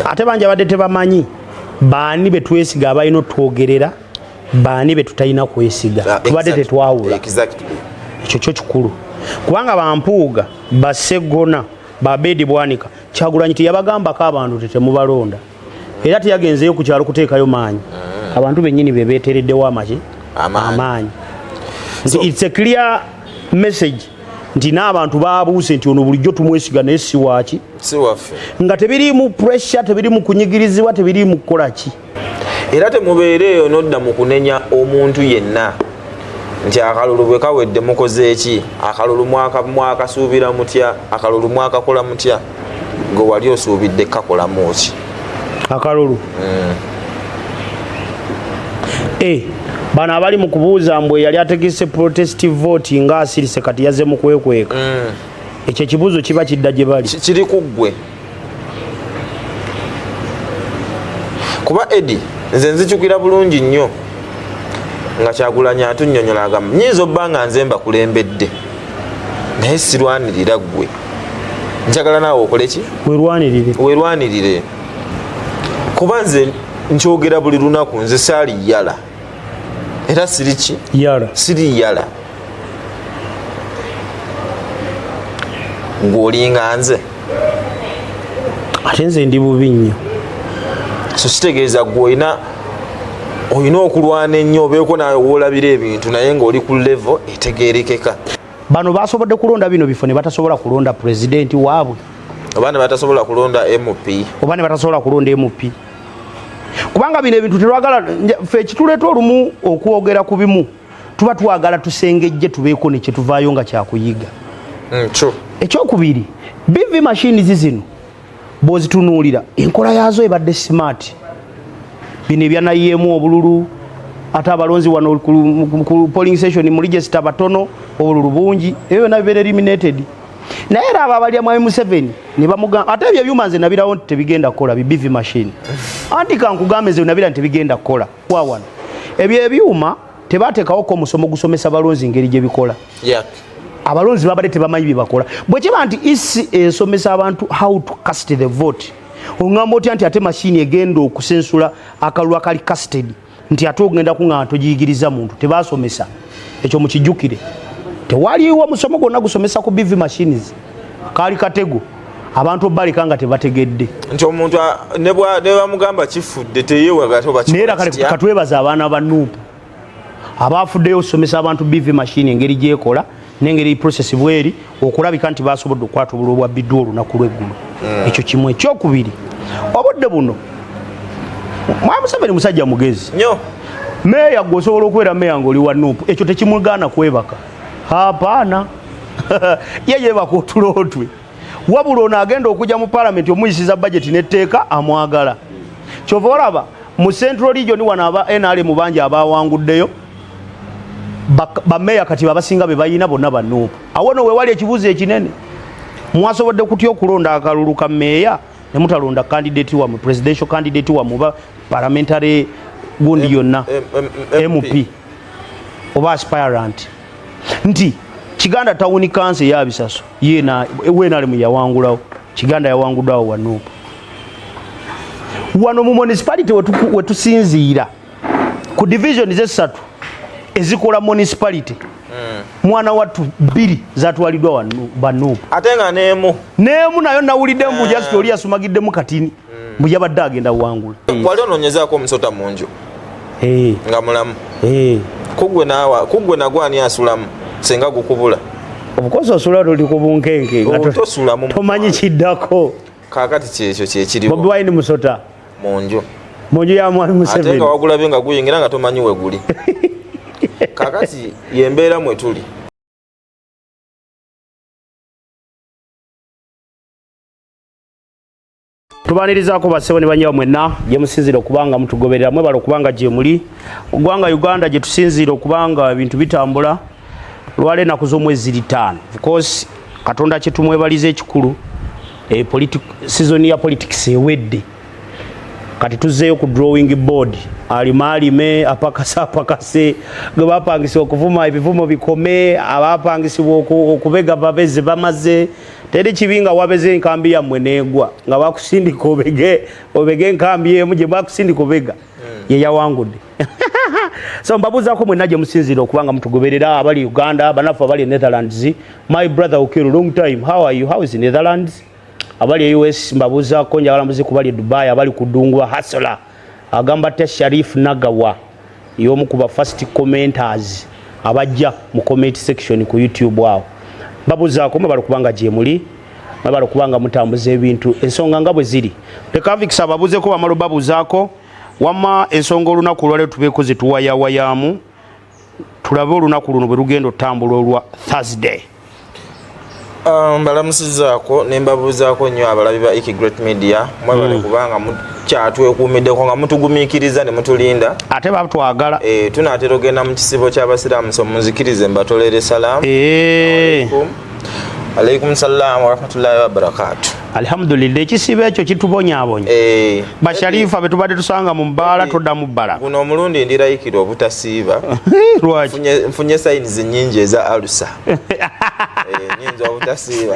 ate banja badde tebamanyi baani betwesiga abayina otwogerera baani betutayina kwesiga tubadde tetwawula ekyo kyo kikulu kubanga bampuuga basegona babedi bwanika Kyagulanyi teyabagambako abantu tetemubalonda era teyagenzeyo ku kyalo kuteekayo maanyi abantu bennyini bebeetereddewo amaanyi nti it's a clear message nti n'abantu baabuuse nti ono bulijjo tumwesiga naye si waaki si waffe nga tebiriimu pressure tebiriimu kunyigirizibwa tebiriimu kukola ki era temubeereeyo nodda mu kunenya omuntu yenna nti akalulu bwe kawedde mukoze eki akalulu mwakasuubira mutya akalulu mwakakola mutya gwe wali osuubidde kakolamu ki akalulu bano abali mu kubuuza mbwe yali ategese protestive vote nga asirise kati yazze mu kwekweka ekyo ekibuuzo kiba kidda gye bali kiri ku ggwe kuba Eddie nze nzijukira bulungi nnyo nga Kyagulanyi atunnyonnyola agamba nnyinza obba nga nze mbakulembedde naye sirwanirira ggwe njagala naawe okole ki weerwanirire kuba nze nkyogera buli lunaku nze saali yala era siri ki siri yala ng'olinga nze ate nze ndi bubi nnyo so kitegeeza gwe olina okulwana ennyo obeeko nawe woolabira ebintu naye ng'oli ku level etegeerekeka bano basobodde kulonda bino bifo ne batasobola kulonda pulezidenti waabwe oba ne batasobola kulonda MP oba ne batasobola kulonda MP kubanga bino ebintu tetwagala ffe ekituleeta olumu okwogera ku bimu tuba twagala tusengejje tubeeko ne kyetuvaayo nga kyakuyiga ekyokubiri BV machines zino bw'ozitunuulira enkola yaazo ebadde smart bino ebyanayiyeemu obululu ate abalonzi wano ku polling station mu register batono obululu bungi ebyo byonna bibeera eliminated naye era abo abalya mwami Museveni ne bamugamba ate ebyo ebyuma nze nabirawo nti tebigenda kukola BV machine anti kankugambe nze nabira nti tebigenda kukola wawano ebyo ebyuma tebateekawo ko musomo gusomesa balonzi ngeri gye bikola abalonzi babadde tebamanyi bye bakola bwe kiba nti isi esomesa abantu how to cast the vote ongamba otya nti ate machine egenda okusensula akalulu akali casted nti ate ogenda kuŋŋamba togiyigiriza muntu tebasomesa ekyo mukijjukire tewaliwo musomo gwonna gusomesa ku BV machines kaali katego abantu baleka nga tebategedde nti omuntu ne bamugamba kifudde neera katwebaza abaana ba Nuupu abafuddeyo okusomesa abantu BV machine engeri gyekola n'engeri process bweri okulabika nti basobodde okukwata obululu bwa biddu olunaku lw'eggulu ekyo kimu ekyokubiri obudde buno mwami Museveni musajja mugezi nnyo meeya gwe osobola okubeera meeya ng'oli wa Nuupu ekyo tekimugaana kwebaka hapaana ye yeebaka otulootwe wabula ono agenda okujja mu palamenti omuyisiza budget n'etteeka amwagala kyova olaba mu Central Region wano aba NRM bangi abawanguddeyo bameeya kati babasinga be bayina bonna ba Nuupu awo no wewali ekibuuzo ekinene mwasobodde kutya okulonda akalulu ka meeya ne mutalonda candidate wa mu presidential candidate wa mu parliamentary gundi yonna MP oba aspirant nti Kiganda Town Council ya Bisaso yena wenale mu yawangulawo Kiganda yawanguddwawo wa Nuupu wano mu municipality wetusinziira ku division z'essatu ezikola municipality mwana watu 2 zatwaliddwa ba Nuupu ate nga neemu nayo nawulidde mbuja sitori yasumagiddemu katini mbuja badde agenda wangula wali onoonyezaako omusota mu nju nga mulamu kuggwe nagwani asulamu senga gukubula obukozi osula tuli ku bunkenke tomanyi kiddako kaakati kyekyo kyekiriwo Bobi Wine musota mu nju ya mwami Museveni ate nga wagulabye nga guyingira nga tomanyi we guli kaakati yembeera mwe tuli tubanirizaako bassebo ne banyawa mwenna gye musinziira okubanga mutugoberera mwebala okubanga gye muli ogwanga Uganda gye tusinziira okubanga ebintu bitambula lwala ennaku z'omwezi 5 of course Katonda kye tumwebaliza ekikulu season ya politics ewedde kati tuzzeeyo ku drawing board alime apakase gwe bapangisibwa okuvuma ebivumo bikome abapangisibwa okubega babeze bamaze teri kibinga wabeze enkambi yammwe neegwa nga bakusindika obege enkambi emu gye bakusindika obega ye yawangudde. So mbabuzaako mwenna gye musinzira okubanga mutugoberera abali Uganda, banafu abali Netherlands. My brother Okello, long time, how are you? How is Netherlands? Abali US mbabuzaako njagala muzi kubali Dubai, abali kudungwa Hasala agamba te Sharif Nagawa y'omu ku ba first commenters abajja mu comment section ku YouTube wao. Babuzaako mbabala kubanga gye muli, mbabala kubanga mutambuza ebintu ensonga nga bwe ziri. Tekavikisa babuzeeko bamalu babuzaako wama ensonga olunaku lwale tubeeko ze tuwayawayaamu tulabe olunaku luno bwe lugenda otambula olwa Thursday. Mbalamusizaako ne mbabuuzaako nnyo abalabi ba Ikigreat Media mwebale kubanga kyatwekuumiddeko nga mutugumiikiriza ne mutulinda ate batwagala. Tunaatera ogenda mu kisibo ky'abasiraamu so munzikirize mbatolere salaamu. Alaikum salaam wa rahmatullahi wa barakatuh. Alhamdulillah ekisibo ekyo kitubonyaabonya. Basharifa betubadde tusanga mu mbaala todda mu bbala. Guno omulundi ndirayikira obutasiiba. Lwaki? Nfunye sayinizi nnyingi eza alusa. Nyinza obutasiiba.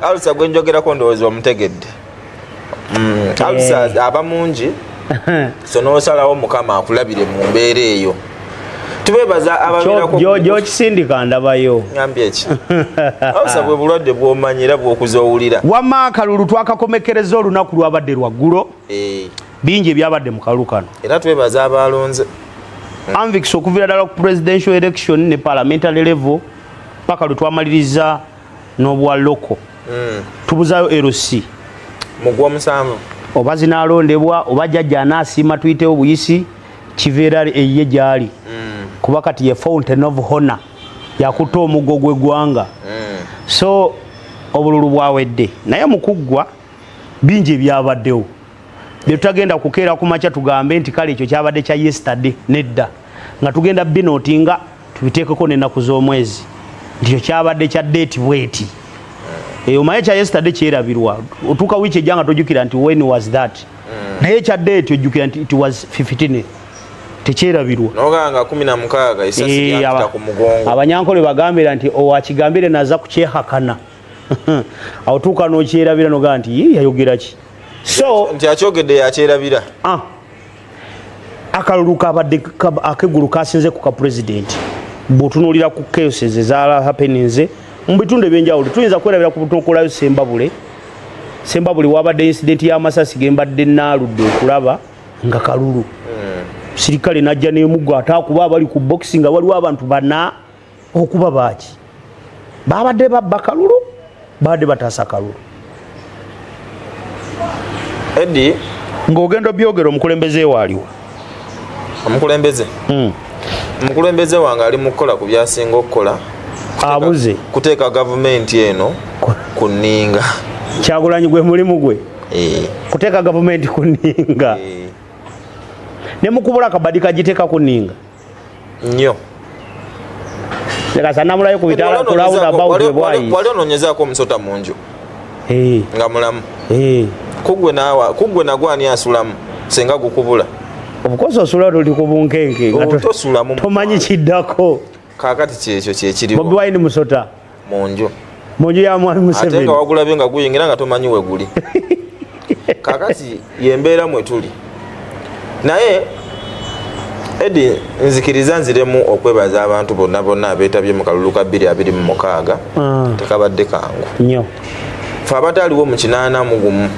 Alusa gwe njogerako ndowooza omutegedde. Alusa aba mungi so n'osalawo Mukama akulabire mu mbeera eyo. Tubebaza ababeerako gyokisindika ndabayo. Ngambye ki? Alusa bwe bulwadde bw'omanyira bw'okuzoowulira. Wamma akalulu twakakomekereza olunaku lwabadde lwaggulo. Bingi ebyabadde mu kalulu kano. Era twebaza abalonze. Anvix okuviira ddala ku presidential election ne parliamentary level paka lwe twamaliriza n'obwa loko. Tubuzaayo LC. Mugwa musanvu. Oba zinaalondebwa oba jjajja anaasiima tuyitewo buyisi kiveera eyiye gyali. Kuba kati ye fountain of honor yakutta omuggo gw'eggwanga. So obululu bwawedde naye mukuggwa bingi ebyabaddewo bye tutagenda kukeera ku makya tugambe nti kale ekyo kyabadde kya yesterday nedda nga tugenda binoti nga tubiteekeko n'ennaku z'omwezi nti kyo kyabadde kya date bweti. Omaye kya yesterday kyerabirwa otuuka wiiki ejja nga tojjukira nti when was that naye kya date ojjukira nti it was 15 tekyerabirwa noganga 16 isasi yakita ku mugongo. Abanyankole bagambira nti owakigambire naza kukyehakana awo tuuka n'okyerabira nogaa nti yayogera ki so nti akyogedde yakyerabira. Akalulu kabadde akeggulu kasinze ku ka president bw'otunuulira ku cases ezaala happenings mu bitundu ebyenjawulo tuyinza kwerabira ku butokolayo Sembabule wabadde incident y'amasasi gembadde naaludde okulaba nga kalulu. Sirikale najja n'emuggo ataakuba abali ku boxing nga waliwo abantu bana okuba baaki babadde babba kalulu babadde bataasa kalulu. Eddie ng'ogenda byogera omukulembeze waaliwo. Omukulembeze wange ali mu kukola ku byasinga okukola. Abuze kuteeka gavumenti eno ku nninga. Kyagulanyi gwe mulimu gwe. Kuteeka gavumenti ku nninga. Ne mukubula kabadi kagiteeka ku nninga. Nnyo. Leka sanamulayo ku bitala kulawuda about the boys. Wali ononyezaako omusota mu nju. Nga mulamu. Kuggwe nagwani asulamu senga gukubula. Obukozi osula tuli ku bunkenke tosulamu tomanyi kiddako. Kaakati kyekyo kyekiriwo. Bobi Wine musota mu nju ya mwami Museveni. Ate nga wagulabye nga guyingira nga tomanyi we guli. Kaakati yembeera mwe tuli. Naye Eddie nzikiriza nziremu okwebaza abantu bonna abeetabye mu kalulu ka 2026 tekabadde kangu nnyo. Ffe abataliwo mu 81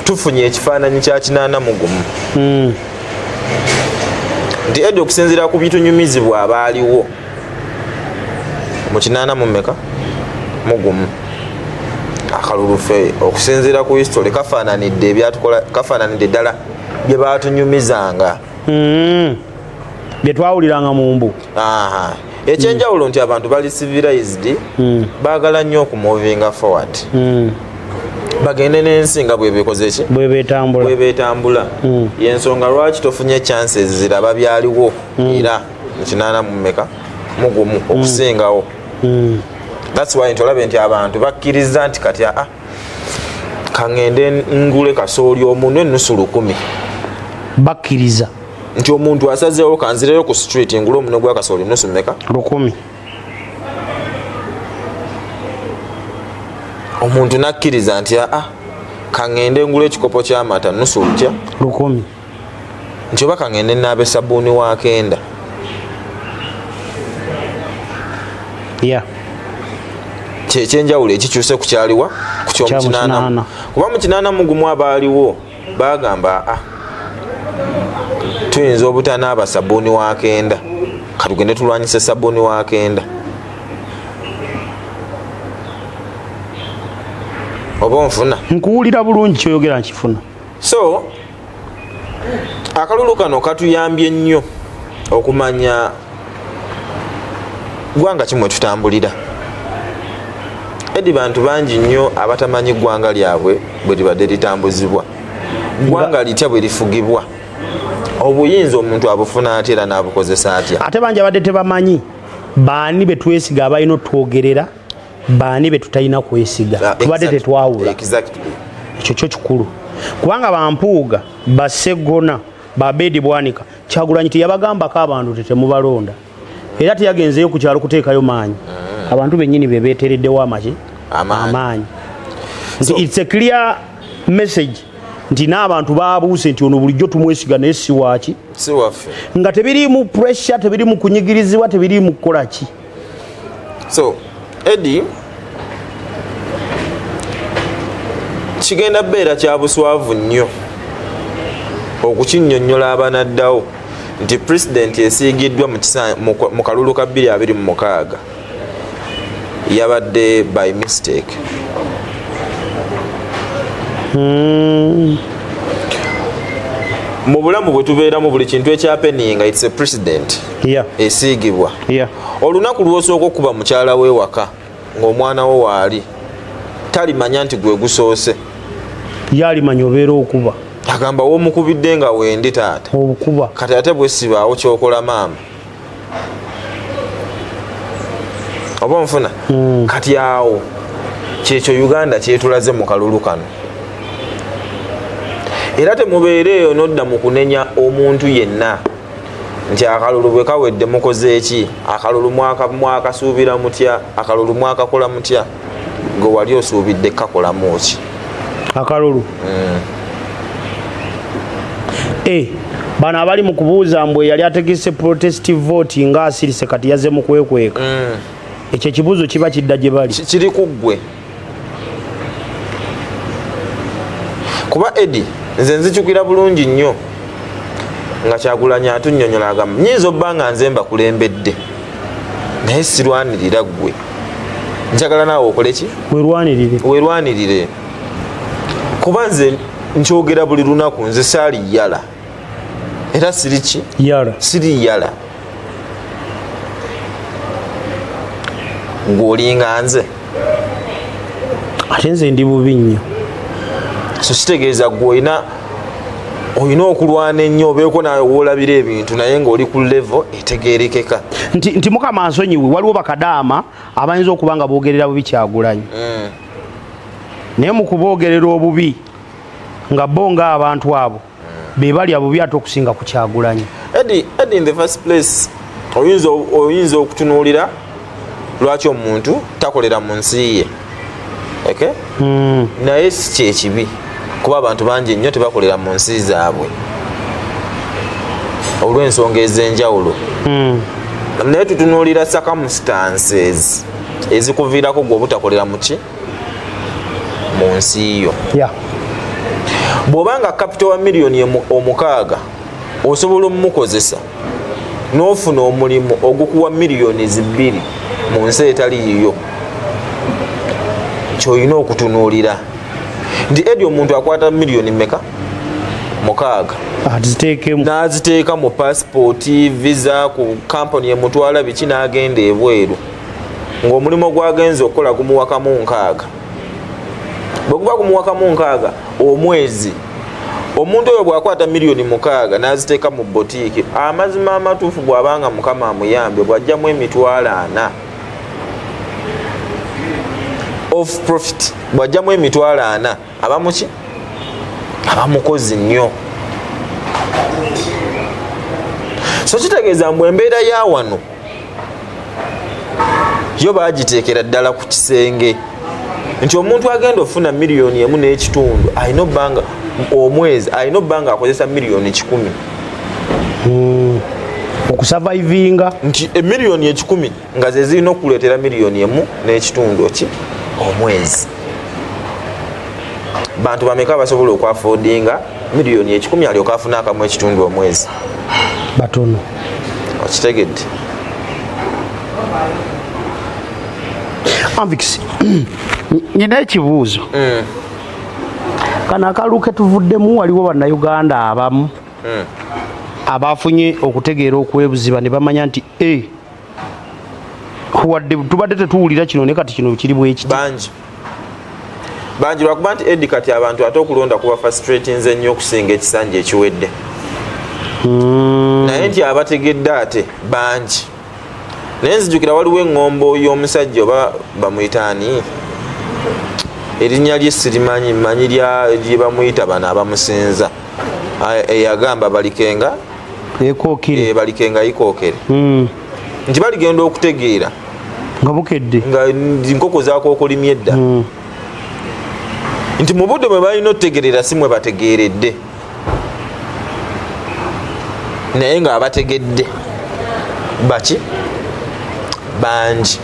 tufunye ekifaananyi kya 81 nti Eddie okusinziira ku bitunyumizibwa abaaliwo mu 81 akalulu ffe okusinziira ku history kafaananidde ebyatukola kafaananidde ddala bye baatunyumizanga bye twawuliranga mu mbu. Ekyenjawulo nti abantu bali civilized baagala nnyo okumuvinga forward bagende n'ensi nga bwebekoze ki bwebetambula yensonga lwaki tofunye chances ziraba byaliwo era mu 81 okusingawo. That's why ntolabe nti abantu bakkiriza nti kati kangende ngule kasooli omuntu ennusu 10 bakkiriza nti omuntu asazeewo kanzireyo ku street ngule omunwe gwa kasooli ennusu 10. omuntu nakkiriza nti kaŋŋende ngula ekikopo ky'amata nusu lutya 10 nti oba kaŋŋende naabe sabbuuni wa 9 kyekyenjawulo ekikyuse ku kyaliwa ku kyomukinana kuba mu 81 abaaliwo bagamba tuyinza obutanaaba sabbuuni wa 9 katugende tulwanyise sabbuuni wa 9 oba onfuna nkuwulira bulungi kyoyogera nkifuna. So akalulu kano katuyambye nnyo okumanya gwanga kimwe tutambulira. Edi bantu bangi nnyo abatamanyi gwanga lyabwe bwe libadde litambuzibwa, gwanga litya bwe lifugibwa, obuyinza omuntu abufuna atya era n'abukozesa atya. Ate bangi abadde tebamanyi baani be twesiga abalina otwogerera, baani be tutalina kwesiga, tubadde tetwawula. Ekyo kyo kikulu kubanga bampuuga baseggona babedi bwanika Kyagulanyi teyabagambako abantu tetemubalonda era teyagenzeyo ku kyalo kuteekayo maanyi. Abantu bennyini be beetereddewo amaanyi. It's a clear message nti n'abantu baabuuse nti ono bulijjo tumwesiga naye si waaki si waffe, nga tebiriimu pressure, tebiriimu kunyigirizibwa, tebiriimu kukola ki. So Eddie, kigenda beera kya buswavu nnyo okukinnyonnyola abanaddawo nti pulezidenti esiigiddwa mu kalulu ka 2026 yabadde by mistake. Mu bulamu bwe tubeeramu buli kintu ekyapeninga it's a president esiigibwa. Olunaku lw'osooka okuba mukyala we waka ng'omwana wo waali talimanya nti gwe gusoose, yalimanya obeera okuba, agamba w'omukubidde nga wendi taata obukuba kati ate bwe sibaawo kyokola maama oba nfuna. Kati awo kyekyo Uganda kyetulaze mu kalulu kano, era temubeereeyo nodda mu kunenya omuntu yenna nti akalulu bwe kawedde mukoze eki, akalulu mwakasuubira mutya, akalulu mwakakola mutya, gwe wali osuubidde kakolamu ki akalulu. Bano abali mu kubuuza mbwe yali ategese protestive vote nga asirise kati yazze mu kwekweka, ekyo ekibuuzo kiba kidda gye bali, kiri ku ggwe. Kuba Eddie, nze nzijukira bulungi nnyo nga Kyagulanyi atunnyonnyola agamba nnyinza obba nga nze mbakulembedde naye sirwanirira ggwe, njagala naawe okole ki? Weerwanirire. Kuba nze nkyogera buli lunaku, nze saali yala era siri ki? Siri yala. Ng'olinga nze ate nze ndi bubi nnyo, so kitegeeza gwe olina okulwana ennyo obeeko nawe woolabira ebintu naye ng'oli ku level etegeerekeka nti Mukama nsonyiwe. Waliwo bakadaama abayinza okuba nga boogerera bubi Kyagulanyi, naye mu kuboogerera obubi nga bo ng'abantu abo be bali abubi ate okusinga ku Kyagulanyi. Eddie, in the first place oyinza okutunuulira lwaki omuntu takolera mu nsi ye, okay? Naye si kyekibi kuba abantu bangi nnyo tebakolera mu nsi zaabwe olw'ensonga ez'enjawulo. Naye tutunuulira circumstances ezikuviirako gwe obutakolera mu ki mu nsi yo. Bw'obanga capital wa miliyoni 6 osobola omukozesa n'ofuna omulimu ogukuwa miliyoni 2 mu nsi etali yiyo, ky'olina okutunuulira nti Eddie omuntu akwata miliyoni mmeka? 6 n'aziteeka mu passport, visa, ku kampani emutwala biki n'agenda ebweru ng'omulimu gwagenza okukola gumuwakamu 6. Bwe guba gumuwakamu 6 omwezi, omuntu oyo bw'akwata miliyoni 6 n'aziteeka mu botiiki, amazima amatuufu bw'abanga Mukama amuyambye bw'ajjamu emitwalo 4 of profit, bw'ajjamu emitwalo 4 abamuki abamukozi nnyo. So kitegeeza mbu embeera ya wano yo baagiteekera ddala ku kisenge nti omuntu agenda ofuna miliyoni emu n'ekitundu alina obbanga omwezi alina obbanga akozesa miliyoni 10 okusurvivinga nti emiliyoni 10 nga ze zirina okuleetera miliyoni emu n'ekitundu ki omwezi. Bantu bameka basobola okwafoodinga miliyoni 10 alyoka afuna akamu ekitundu omwezi? Batono. Okitegedde? Anvix, nina ekibuuzo. Kano akalulu ke tuvuddemu waliwo bannayuganda abamu abafunye okutegeera okwebuziba ne bamanya nti tubadde tetuwulira kino ne kati kino kiri bwekiti. Bangi lwakuba nti Eddie kati abantu ate okulonda kuba frustratinze ennyo okusinga ekisanja ekiwedde. Naye nti abategedde ate bangi. Naye nzijukira waliwo eŋŋombo y'omusajja oba bamuyitaani erinnya lye sirimanyi mmanyi lye bamuyita bano abamusinza eyagamba balikenga balikenga ikookere nti baligenda okutegeera nga bukedde nga nkoko zakookolimye edda nti mu budde bwe balina otutegerera si mwe bategeeredde naye nga abategedde baki bangi.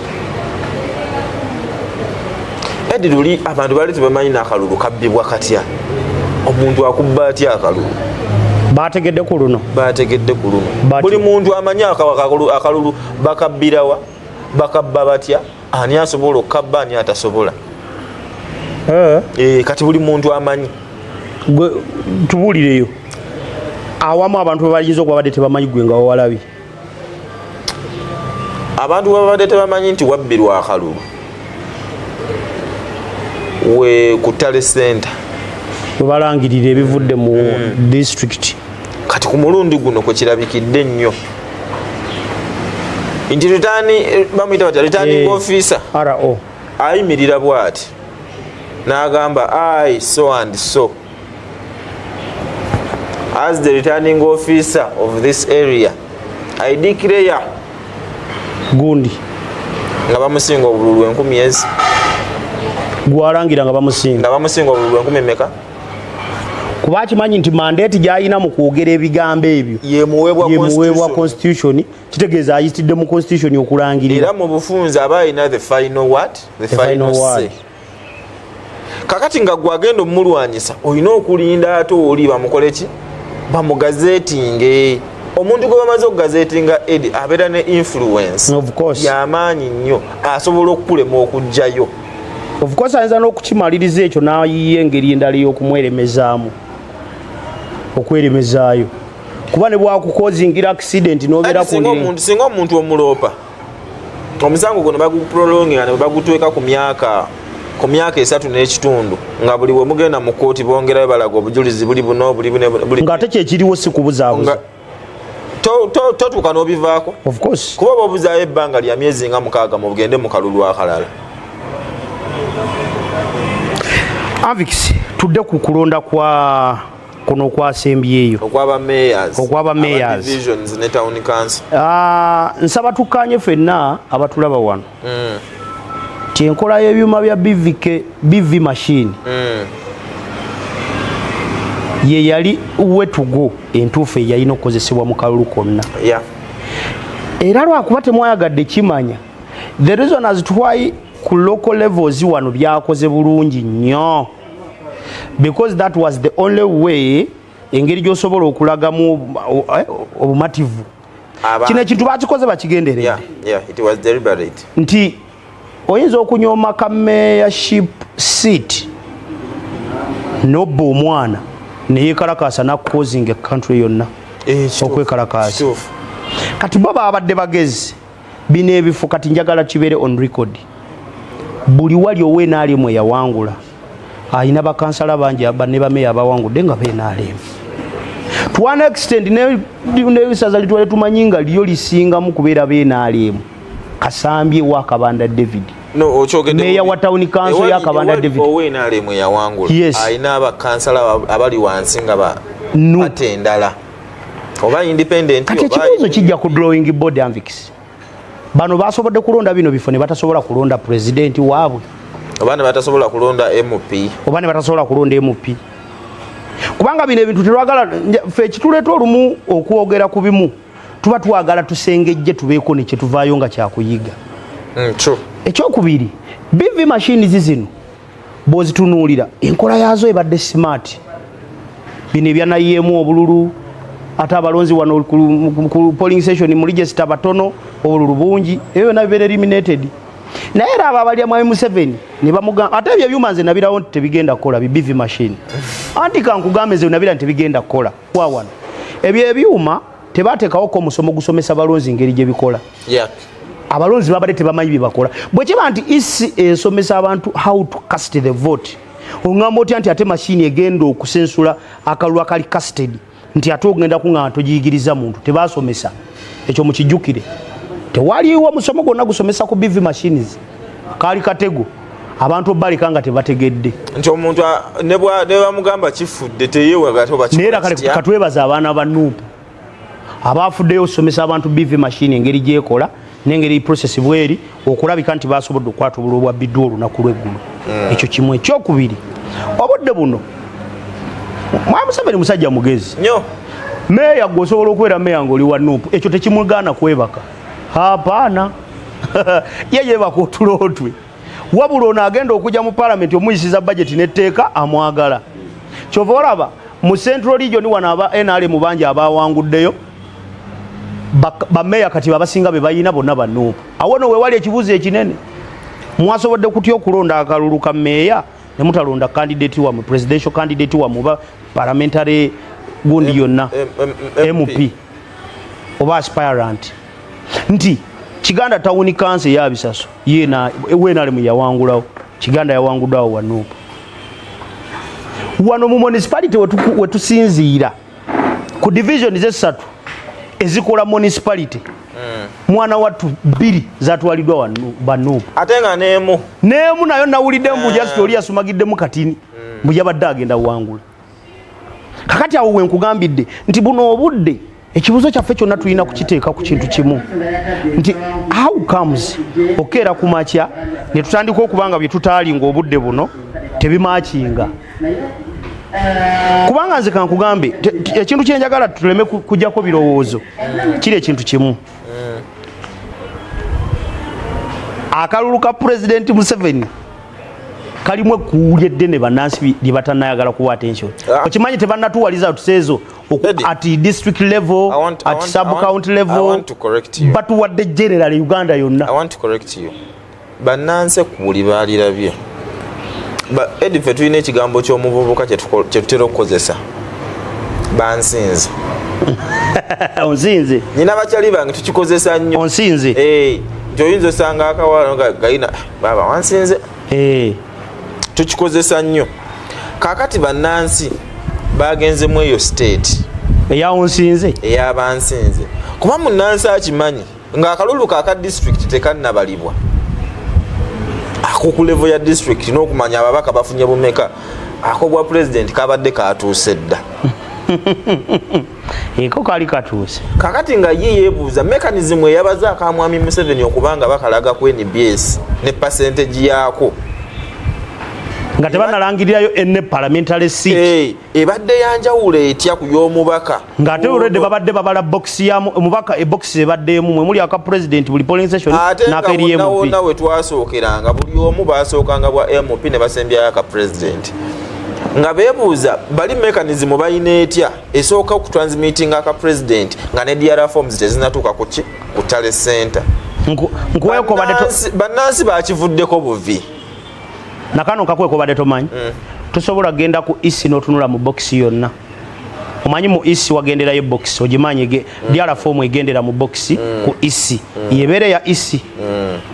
Eddi luli abantu bali tebamanyi n'akalulu kabbibwa katya, omuntu akubba atya akalulu. Bategedde ku luno. Bategedde ku luno. Buli muntu amanyi akalulu bakabbirawa, bakabba batya, ani asobola okukabba ani atasobola. Kati buli muntu amanyi. Tubuulireyo awamu abantu babayinza okuba badde tebamanyi gwe nga wawalabi. Abantu babadde tebamanyi nti wabbirwa akalulu we ku Tale Center balangirira ebivudde mu district. Kati ku mulundi guno kwe kirabikidde nnyo nti bamuyita batya returning officer RO ayimirira bw'ati n'agamba I so and so as the returning officer of this area I declare gundi nga bamusinga obululu 10,000 gwalangira nga bamusinga obululu 10,000 meka kuba kimanyi nti mandate gy'alina mu kwogera ebigambo ebyo yemuweebwa constitution kitegeeza ayitidde mu constitution okulangirira era mu bufunzi aba alina the final say. Kakati nga gwagenda omulwanyisa olina okulinda ate oli bamukole ki bamugazeetinge. Omuntu gwe bamaze okugazeetinga Eddie abeera ne influence y'amaanyi nnyo asobola okukulema okujjayo. Of course ayinza n'okukimaliriza ekyo n'ayiye engeri endala y'okumweremezaamu okweremezaayo kuba ne bwakukozingira accident n'obeera singa omuntu omuloopa omusango guno baguprolongira ne bagutweka ku myaka 3 n'ekitundu nga buli we mugenda mu kooti bongerayo balaga obujulizi buli buno buli ng'ate kyekiriwo si kubuzaabuza totuuka n'obivaako of course kuba babuzaayo ebbanga lya myezi nga 6 mu bugende mu kalulu akalala. Avix tudde ku kulonda kwa kuno kwasembyeyo okwaba mayors divisions ne town council. Nsaba tukkaanye ffenna abatulaba wano enkola y'ebyuma bya BV machine ye yali wetugo entuufu eyalina okukozesebwa mu kalulu konna era lwakuba temwayagadde kimanya the reason as to why ku local levels wano byakoze bulungi nnyo because that was the only way engeri gy'osobola okulagamu obumativu. Kino ekintu bakikoze bakigenderedde nti oyinza okunyooma ka mayorship seat nobba omwana neyekalakasa nakukozinga country yonna okwekalakasa. Kati bo babadde bagezi bino ebifo kati njagala kibeere on record buli wali ow'enaalemu eyawangula ayina bakansala bangi ne bameya abawangudde nga beenaalemu to one extent nebisaza litwale tumanyi nga lyo lisingamu kubeera beenaalemu Kasambye wa Kabanda David meya wa town council ya Kabanda David ow'enaalemu eyawangula ayina abakansala abali wansi nga batendala oba independent kati ekibuuzo kijja ku drawing board Anvix bano basobodde kulonda bino bifo ne batasobola kulonda president waabwe obane batasobola kulonda MP obane batasobola kulonda MP kubanga bino ebintu terwagala fe kituleta olumu okwogera ku bimu tuba twagala tusengejje tubeeko ne kyetuvaayo nga kyakuyiga ekyokubiri BV machines zino bwozitunuulira enkola yaazo ebadde smart bino ebyanayemu obululu ate abalonzi wano ku polling station mu register batono obululu bungi ebyo byonna bibeera eliminated naye era abo abalya mwami Museveni ne bamugamba ate ebyo byuma nze nabirawo nti tebigenda kukola BV machine anti kankugambe nze nabira nti tebigenda kukola wawano ebyo ebyuma tebateekawo ko musomo gusomesa balonzi ngeri gye bikola abalonzi babadde tebamanyi bye bakola bwe kiba nti isi esomesa abantu how to cast the vote ongamba otya nti ate machine egenda okusensula akalulu akali casted nti ate ogenda kuŋŋamba togiyigiriza muntu tebasomesa ekyo mukijjukire tewaliwo musomo gwonna gusomesa ku BV machines kaali katego abantu baleka nga tebategedde nti omuntu ne bamugamba kifudde neera katwebaza abaana ba Nuupu abafuddeyo osomesa abantu BV machine engeri gyekola n'engeri process bweri okulabika nti basobodde okwatubula obwabbiddwa olunaku lw'eggulu ekyo kimu ekyokubiri obudde buno mwami Museveni musajja mugezi nnyo meeya gwe osobola okubeera meeya ng'oli wa Nuupu ekyo tekimugaana kwebaka hapaana ye yebaka otulootwe wabula ono agenda okujja mu palamenti omuyisiza budget n'etteeka amwagala kyova olaba mu Central Region wano aba NRM bangi abawanguddeyo bameeya kati babasinga be bayina bonna ba Nuupu awo no wewali ekibuuzo ekinene mwasobodde kutya okulonda akalulu ka meeya ne mutalonda candidate wa mu presidential candidate wa mu parliamentary gundi yonna MP oba aspirant nti Kiganda Town Council ya Bisaso yena wenale mu yawangulawo Kiganda yawanguddwawo wa Nuupu wano mu municipality wetusinziira ku division z'essatu ezikola municipality mwana watu 2 zatwaliddwa ba Nuupu ate nga neemu nayo nawulidde mbuja sitori yasumagiddemu katini mbuja badde agenda wangula kakati awo wenkugambidde nti buno obudde ekibuzo kyaffe kyonna tulina kukiteeka ku kintu kimu nti how comes okeera ku makya ne tutandika okubanga bye tutaali ng'obudde buno tebimakinga kubanga nze kankugambe ekintu kyenjagala tuleme kujjako birowoozo kiri ekintu kimu akalulu ka Pulezidenti Museveni kalimu ekkuuli eddene bannansi lye batanayagala kuwa attention okimanyi tebannatuwaliza tuseezo at district level at sub county level batuwadde general Uganda yonna. I want to correct you bannansi ekkuuli baalirabye Edi fe tulina ekigambo ky'omuvubuka kyetutera okukozesa bansinze onsinze nyina bakyali bange tukikozesa nnyo onsinze nti oyinza osanga akawala gayina baba wansinze tukikozesa nnyo kakati bannansi bagenzemu eyo state eyawonsinze eyabansinze kuba munnansi akimanyi ng'akalulu ka district tekannabalibwa ako ku level ya district n'okumanya ababaka bafunye bumeka ako bwa president kabadde katuuse dda eko kali katuuse kakati nga ye yeebuuza mechanism eyabaza akamwami Museveni okubanga bakalaga ku NBS ne percentage yaako nga tebanalangirirayo enne parliamentary seat ebadde yanjawulo etya ku y'omubaka ng'ate olwedde babadde babala box ya omubaka ebox ebaddeemu mwe muli aka president buli polling station n'akeri MP ate nga we twasookeranga buli omu baasookanga bwa MP ne basembyayo aka president nga beebuuza bali mechanism balina etya esooka ku transmitting aka president nga ne DRA forms tezinatuuka ku Tale Center bannansi bakivuddeko buvi nakano kakweko badde tomanyi tusobola genda ku isi n'otunula mu box yonna omanyi mu isi wagenderayo box ogimanyi DRA form egendera mu box ku isi yebere ya isi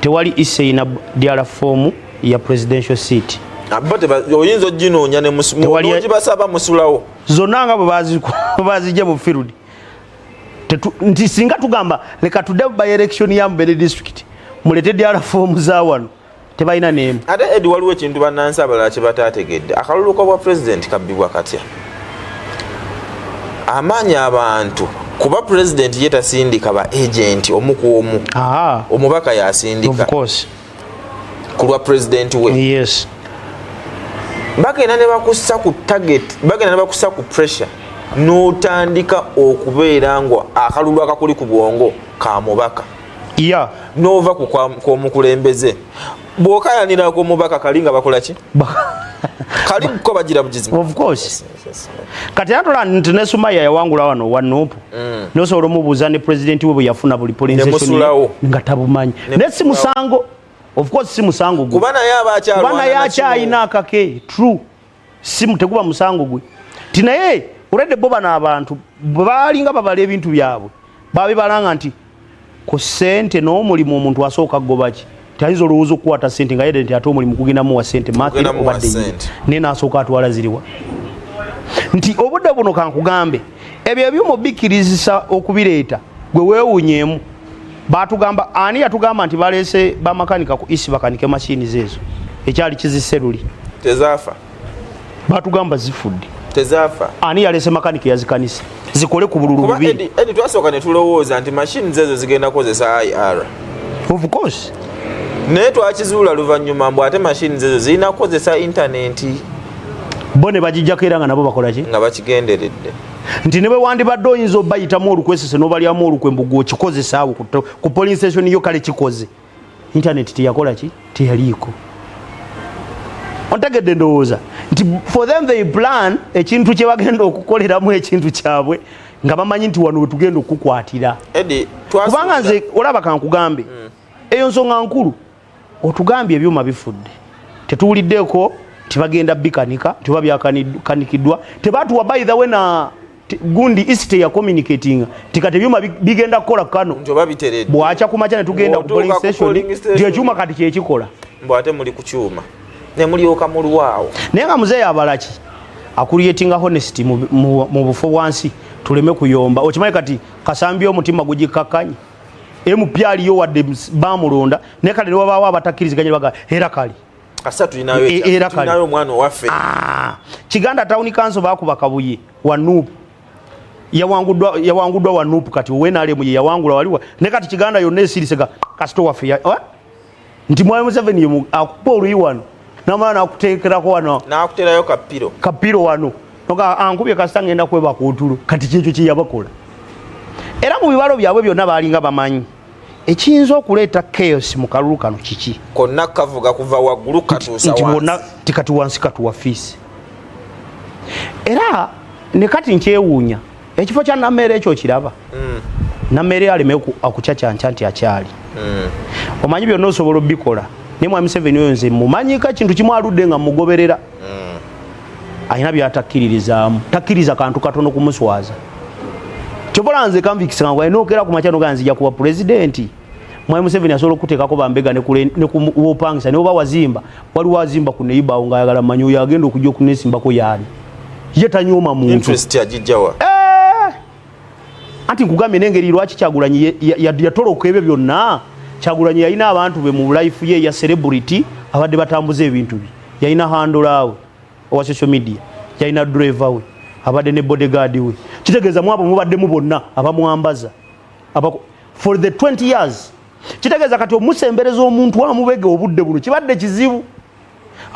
tewali isi ina DRA form ya presidential seat abate oyinzo ginoonya ne musulungi basaba musulawo zonna nga bwe bazijja mu field nti singa tugamba leka tudde by election ya Mbere district mulete DRA form za wano tebalina neemu ate Edi waliwo ekintu bannansi abalala kye bataategedde akalulu bwa president kabbibwa katya amaanyi abantu kuba president ye tasindika ba agent omu ku omu omubaka yasindika kulwa president we. Yes. Bagenda ne bakussa ku target, bagenda ne bakussa ku pressure. N'otandika okubeera ngwa akalulu akakuli ku bwongo ka mubaka. Yeah. Nova ku mukulembeze. Bw'okayanira ku mubaka kalinga bakola ki? Kali ko bagira bugizi. Of course. Kati atola ntine Sumaya yawangula wano wanupu. Nosobola mubuuza ne president we bwe yafuna buli polling station nga tabumanyi. Ne si musango. Of course si musango gwe. Kubana yaba akyalwana. Kubana yakyayina akake. True. Si teguba musango gwe. Tinaye uredde boba n'abantu balinga babala ebintu byabwe. Babibalanga nti ku sente n'omulimu omuntu asooka gobaki. Tayinza olowooza okukwata sente nga yedde nti ate omulimu gugendamu wa sente maakiri obadde naye n'asooka atwala ziriwa. Nti obudde buno kankugambe ebyo ebyuma obikkirizisa okubireeta gwe weewuunyeemu. Batugamba ani yatugamba nti baleese bamakanika ku isi bakanike mashini zezo ekyali kiziseruli tezaafa. Batugamba zifudde tezaafa. Ani yaleese makanike yazikanisa zikole ku bululu bubiri. Edi twasooka ne tulowooza nti mashini zezo zigenda kozesa IR. Of course. Naye twakizuula luvannyuma mbw ate mashini zezo zirina kukozesa intaneti. Bo ne bagijjako era nga nabo bakola ki? Nga bakigenderedde. Nti ne bwe wandibadde oyinza obayitamu olukwesese n'obalyamu olukwembu gw'okikozesa awo ku polling station yo kale kikoze. Intaneti teyakola ki? Teyaliiko. Ontegedde ndowooza nti for them they plan ekintu kye bagenda okukoleramu ekintu kyabwe nga bamanyi nti wano we tugenda okukwatira. Kubanga nze olaba kankugambe eyo nsonga nkulu otugambye ebyuma bifudde tetuwuliddeeko tibagenda bikanika tiba byakanikiddwa tebatuwa by the way na gundi isite ya communicating tikati ebyuma bigenda kukola kano bwacha kumacha ne tugenda ku polling station ndio kyuma kati kye kikola mbwate muli ku kyuma ne mulyoka mulwawo naye nga muzeeyi abalaki akulietinga honesty mu bufo wansi tuleme kuyomba okimanyi kati kasambi omutima gugikakanye MPR yo wadde bamulonda ne kale ne wabaawo abatakkiriziganya baga era kali kasa tulinayo mwana waffe Kiganda Town Council bakuba kabuye wanupu yawangudwa wanupu kati wenale mu yawangula waliwa ne kati Kiganda yonna esirisega kasito waffe nti mwaye Museveni yemu akupa oluyiwano namala nakuteekerako wano nakuterayo kapiro wano noga ankubye kasita ngenda kweba kutulo kati kyekyo kyeyabakola era mu bibalo byabwe byonna balinga bamanyi ekiyinza okuleeta chaos mu kalulu kano kiki konna kavuga kuva waggulu katuusa wansi wonna tikati wansi katuwa fiisi era ne kati nkyewuunya ekifo kya Nammere ekyo kiraba Nammere aleme akucacyanca nti akyali omanyi byonna osobola obikola ne Mwami Museveni oyo nze mumanyika kintu kimu aludde nga mugoberera ayina byatakkiririzaamu takkiriza kantu katono kumuswaza kyobola nze kanvikisa nga enookera ku makyano ganzija kuba pulezidenti Mwami Museveni asobola okuteekako bambega ne kuwopangisa ne oba wazimba wali wazimba ku neighbor nga ayagala manyi oyo agenda okujja okunesimbako yaani ye tanyooma muntu interest agijjawa anti nkugambye n'engeri lwaki Kyagulanyi yatoloka ebyo byonna Kyagulanyi yalina abantu be mu life ye ya celebrity abadde batambuza ebintu bye yalina handler we owa social media yalina driver we abadde ne bodyguard we kitegeeza mu abo mubaddemu bonna abamwambaza for the 20 years kitegeeza kati omusembereza omuntu amubege obudde buno kibadde kizibu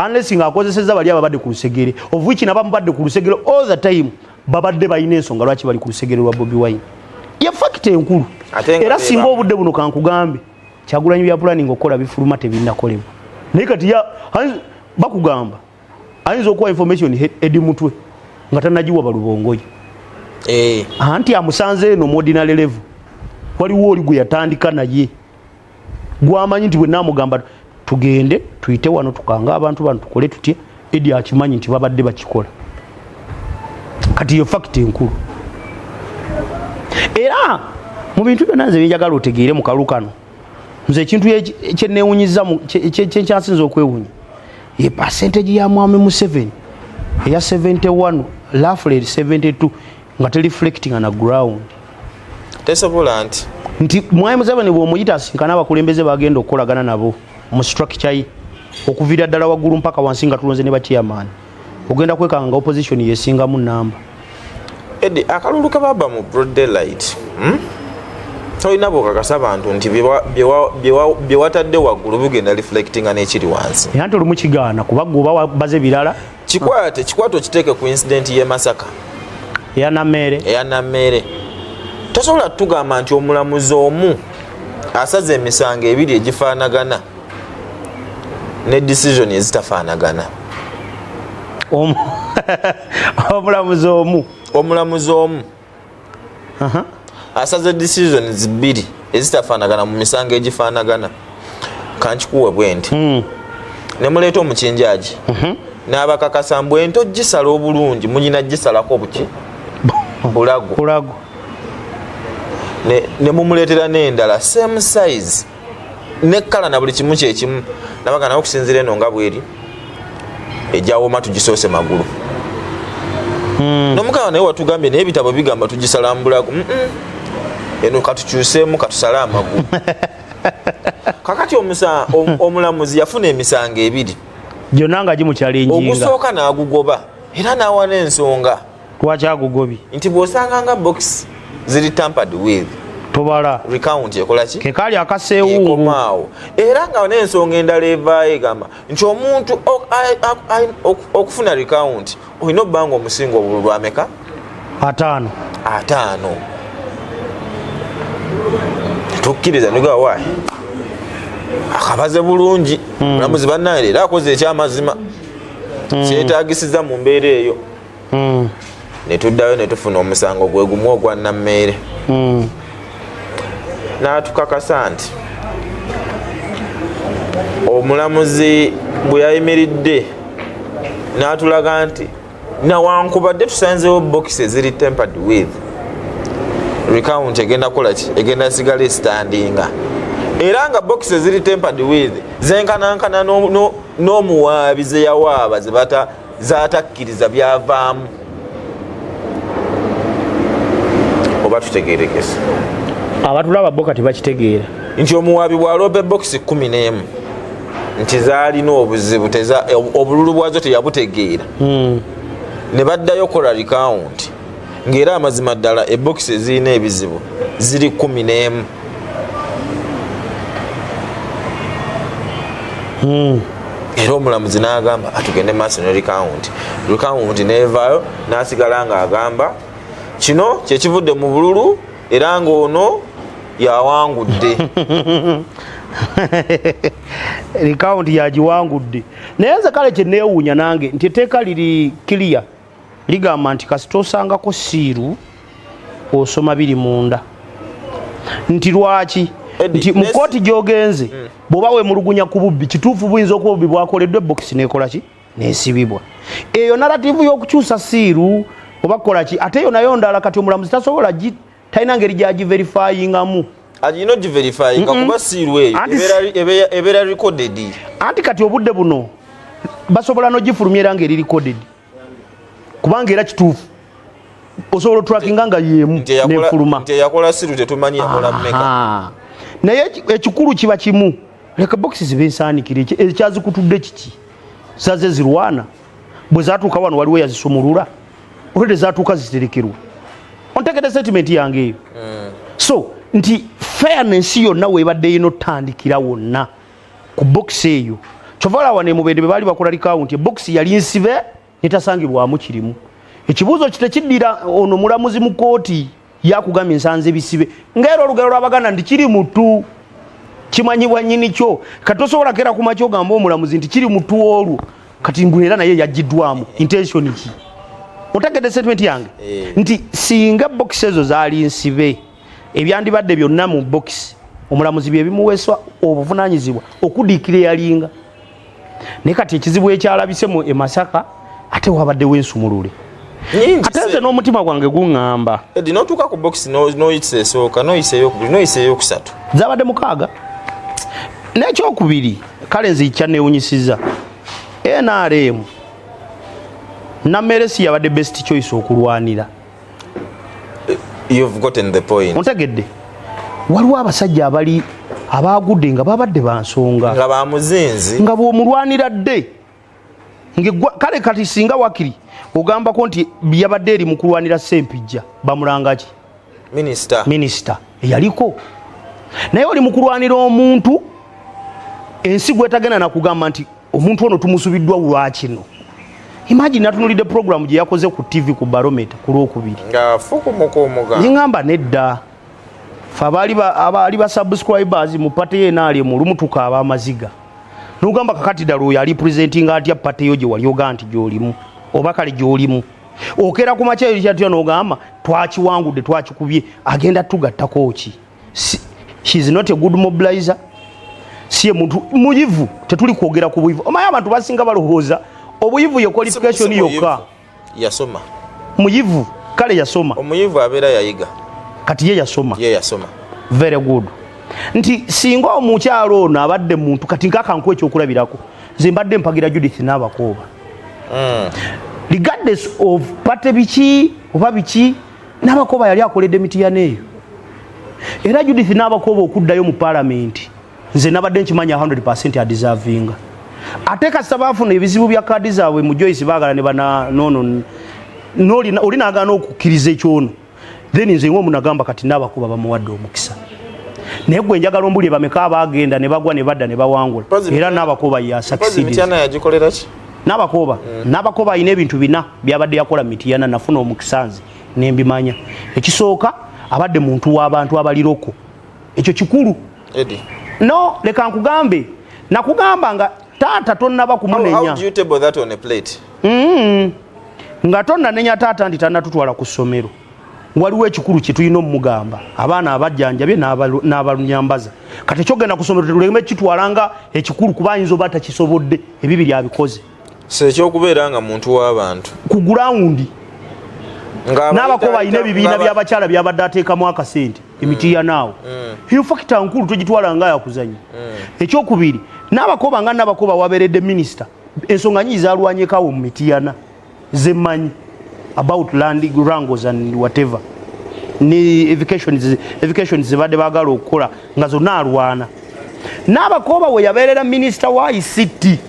unless nga akozeseza bali abadde ku lusegere of which naba mubadde ku lusegere all the time babadde bayina ensonga lwaki bali ku lusegere lwa Bobi Wine ye fact enkulu era singa obudde buno kankugambe Kyagulanyi bya planning okola bifuluma tebinnakolebwa naye kati bakugamba ayinza okuwa information edi mutwe nga tanagiwa balubongoyi anti amusanze eno mu ordinary level waliwo oli gwe yatandika naye gwamanyi nti bwe namugamba tugende tuyite wano tukanga abantu bano tukole tutye edi akimanyi nti babadde bakikola kati yo fact enkulu era mu bintu byonna nze binjagala otegeere mu kalulu kano nze ekintu kyenewunyiza kyenkyasinza okwewunya ye percentage ya Mwami Museveni eya 71 roughly 72 nga tereflecting on a ground tesobola nti Mwami Museveni bw'omuyita asinkana abakulembeze bagenda okukolagana nabo mu structure ye okuviira ddala waggulu mpaka wansi nga tulonze ne bachairman ogenda kwekanga nga opposition yesingamu namba Edi akalulu kababa mu broad daylight tolina bwokakasa abantu nti bye watadde waggulu bigenda reflectinga n'ekiri wansi era nti olumu kigaana kuba gwoba baze birala kikwate okiteeke ku incident y'e Masaka eya Nammeere tosobola tugamba nti omulamuzi omu asaze emisango ebiri egifaanagana ne decision ezitafaanagana omulamuzi omu asaze decisions bbiri ezitafaanagana mu misango egifaanagana kankikuwe bwe nti ne muleeta omukinjaaji n'abakakasa mbwe nti ogisala obulungi mugina gisalako buki bulago ne mumuleetera n'endala same size ne kala na buli kimu kyekimu nabagana okusinzira eno nga bweri ejawoma tugisoose magulu nomukama naye watugambye naye ebitabo bigamba tugisala mbulago eno katukyuseemu katusale amagulu kakati omulamuzi yafuna emisango ebiri gyonna nga gimukyalenjinga ogusooka n'agugoba era n'awa n'ensonga lwaki agugobye nti bw'osanga nga box ziri tampered with tobala recount ekolaki kekali akaseewungu era nga n'ensonga endala evaayo egamba nti omuntu okufuna recount olina obbanga omusinga obululu ameka 5 tukkiriza nigawaayi akabaze bulungi mulamuzi bannaye era akoze ekyamazima kyetagisiza mu mbeera eyo netuddayo netufuna omusango gwe gumu ogwa Nammeere n'atukakasa nti omulamuzi bwe yayimiridde n'atulaga nti nawankubadde tusanzeewo bokisi eziri tempered with recount egenda kolaki egenda sigala estandinga era nga bokisi eziri tempered with zenkanankana n'omuwaabi ze yawaaba zatakkiriza byavaamu oba tutegeerekese abatulaba boka tebakitegeera nti omuwaabi bw'aloopa bokisi 11 nti zaalina obuzibu obululu bwazo teyabutegeera ne baddayo kola recount ng'era amazima ddala ebokisi ezirina ebizibu ziri 11 era omulamuzi n'agamba atugende maaso ne recount neevaayo n'asigala ng'agamba kino kyekivudde mu bululu era ng'ono yawangudde recount yagiwangudde naye nze kale kyeneewuunya nange nti etteeka liri clear ligamba nti kasita osangako siiru osoma biri munda nti lwaki nti mu kooti gy'ogenze bw'oba weemulugunya ku bubbi kituufu buyinza okuba obubbi bwakoleddwa ebokisi neekolaki neesibibwa eyo narativu y'okukyusa siiru oba kukolaki ate eyo nayo ndala kati omulamuzi tasobola talina ngeri gyagiverifyingamu agina ogiverifyinga kuba siiru eyo ebeera recorded anti kati obudde buno basobola n'ogifulumya era ng'eri recorded kubanga era kituufu osobola otrackinga nga yeemu nefuluma nti yakola siiru tetumanyi yakola mmeka naye ekikulu kiba kimu leka bokisi zibe nsaanikire ekyazikutudde kiki zaze zirwana bwe zatuuka wano waliwo yazisumulula olwedde zatuuka ziterekerwa ontegedde sentiment yange eyo so nti fairness yonna weebadde yinotandikira wonna ku bokisi eyo kyovala wane mubende bwe baali bakola likawunti ebokisi yali nsibe netasangibwamu kirimu ekibuuzo kitekiddira ono mulamuzi mu kooti yakugambye nsanze ebisibe ngaera olugero lw'abaganda nti kiri mutu kimanyibwa nnyini kyo kati tosobola kera ku makyo ogamba omulamuzi nti kiri mutu olwo kati ngwe era naye yaggiddwamu intention ki otegedde statement yange nti singa bokisi ezo zaali nsibe ebyandibadde byonna mu bokisi omulamuzi bye bimuweeswa obuvunaanyizibwa okudiikira eyalinga naye kati ekizibu ekyalabise mu Masaka ate wabaddewo ensumulule ate nze n'omutima gwange guŋŋamba edi n'otuuka ku bokisi n'oyisa esooka n'oyisa eyokusatu zabadde 6 n'ekyokubiri kale nze kyanneewunyisiza NRM Nammeere si yabadde best choice okulwanira you've gotten the point ontegedde waliwo abasajja abaagudde nga babadde bansonga nga bamuzinzi nga bw'omulwanira dde kale kati singa wakiri ogambako nti yabadde eri mu kulwanira Ssempijja bamulanga ki minisita eyaliko naye oli mukulwanira omuntu ensi gwetagenda nakugamba nti omuntu ono tumusubiddwa lwakino. Imagine atunulidde program gye yakoze ku TV ku Barometer ku Lwokubiri nga fukumukomuga ngamba nedda fa abali ba subscribers mu party ye naali mu lumu tukaaba amaziga n'ugamba kakati dalo yali presenting atya party yo gye wali oganti gyolimu oba kale gyolimu okera ku macha yali kyatyo n'ogamba twakiwangudde twakikubye agenda tugattako ki. She is not a good mobilizer. Siye muntu muyivu tetuli kwogera ku buyivu. Omaya abantu basinga balowooza obuyivu ye qualification yokka. Yasoma. Muyivu kale yasoma. Omuyivu abeera yayiga. Kati ye yasoma. Ye yasoma. Very good. Nti singa omukyalo ono abadde muntu kati nkaka nkwe ekyokulabirako nze mbadde mpagira Judith n'abakooba. Regardless of pate biki oba biki n'abakooba yali akoledde Mityana eyo. Era Judith n'abakooba okuddayo mu parliament nze nabadde nkimanya 100% adeservinga. Ate kasita baafuna ebizibu bya kaadi zaabwe mu Joyce baagala ne bana nono oli n'agaana okukkiriza ekyono then nze ng'omu nagamba kati n'abakooba bamuwadde omukisa. Naye gwe njagala ombuli bameka baagenda ne bagwa ne badda ne bawangula era n'abakooba ya succeed. Mityana yagikolera ki? N'abakooba alina ebintu bina byabadde yakola Mityana nafuna omukisa nze nembimanya. Ekisooka abadde muntu w'abantu abaliroko ekyo kikulu. No leka nkugambe nakugamba nga taata tonnaba kumunenya. How do you table that on a plate? Nga tonnanenya taata ndi tannatutwala ku ssomero. Waliwo ekikulu kye tulina omugamba abaana abajjanjabye n'abalunyambaza kati kyogenda ku ssomero tetuleme kitwalanga ekikulu kuba ayinza oba takisobodde ebibiri abikoze. Ekyokubeera nga muntu w'abantu ku gurawundi n'abakooba alina ebibiina by'abakyala byabadde ateekamu akasente Mityana awo. Hiyo fakita nkulu togitwala nga yakuzanya. Ekyokubiri n'abakooba nga n'abakooba wabeeredde minisita ensonga nyingi zalwanyekawo mu Mityana zemmanyi about land wrangles and whatever ni evacuations zibadde baagala okukola nga zonna alwana. N'abakooba we yabeerera minisita wa ICT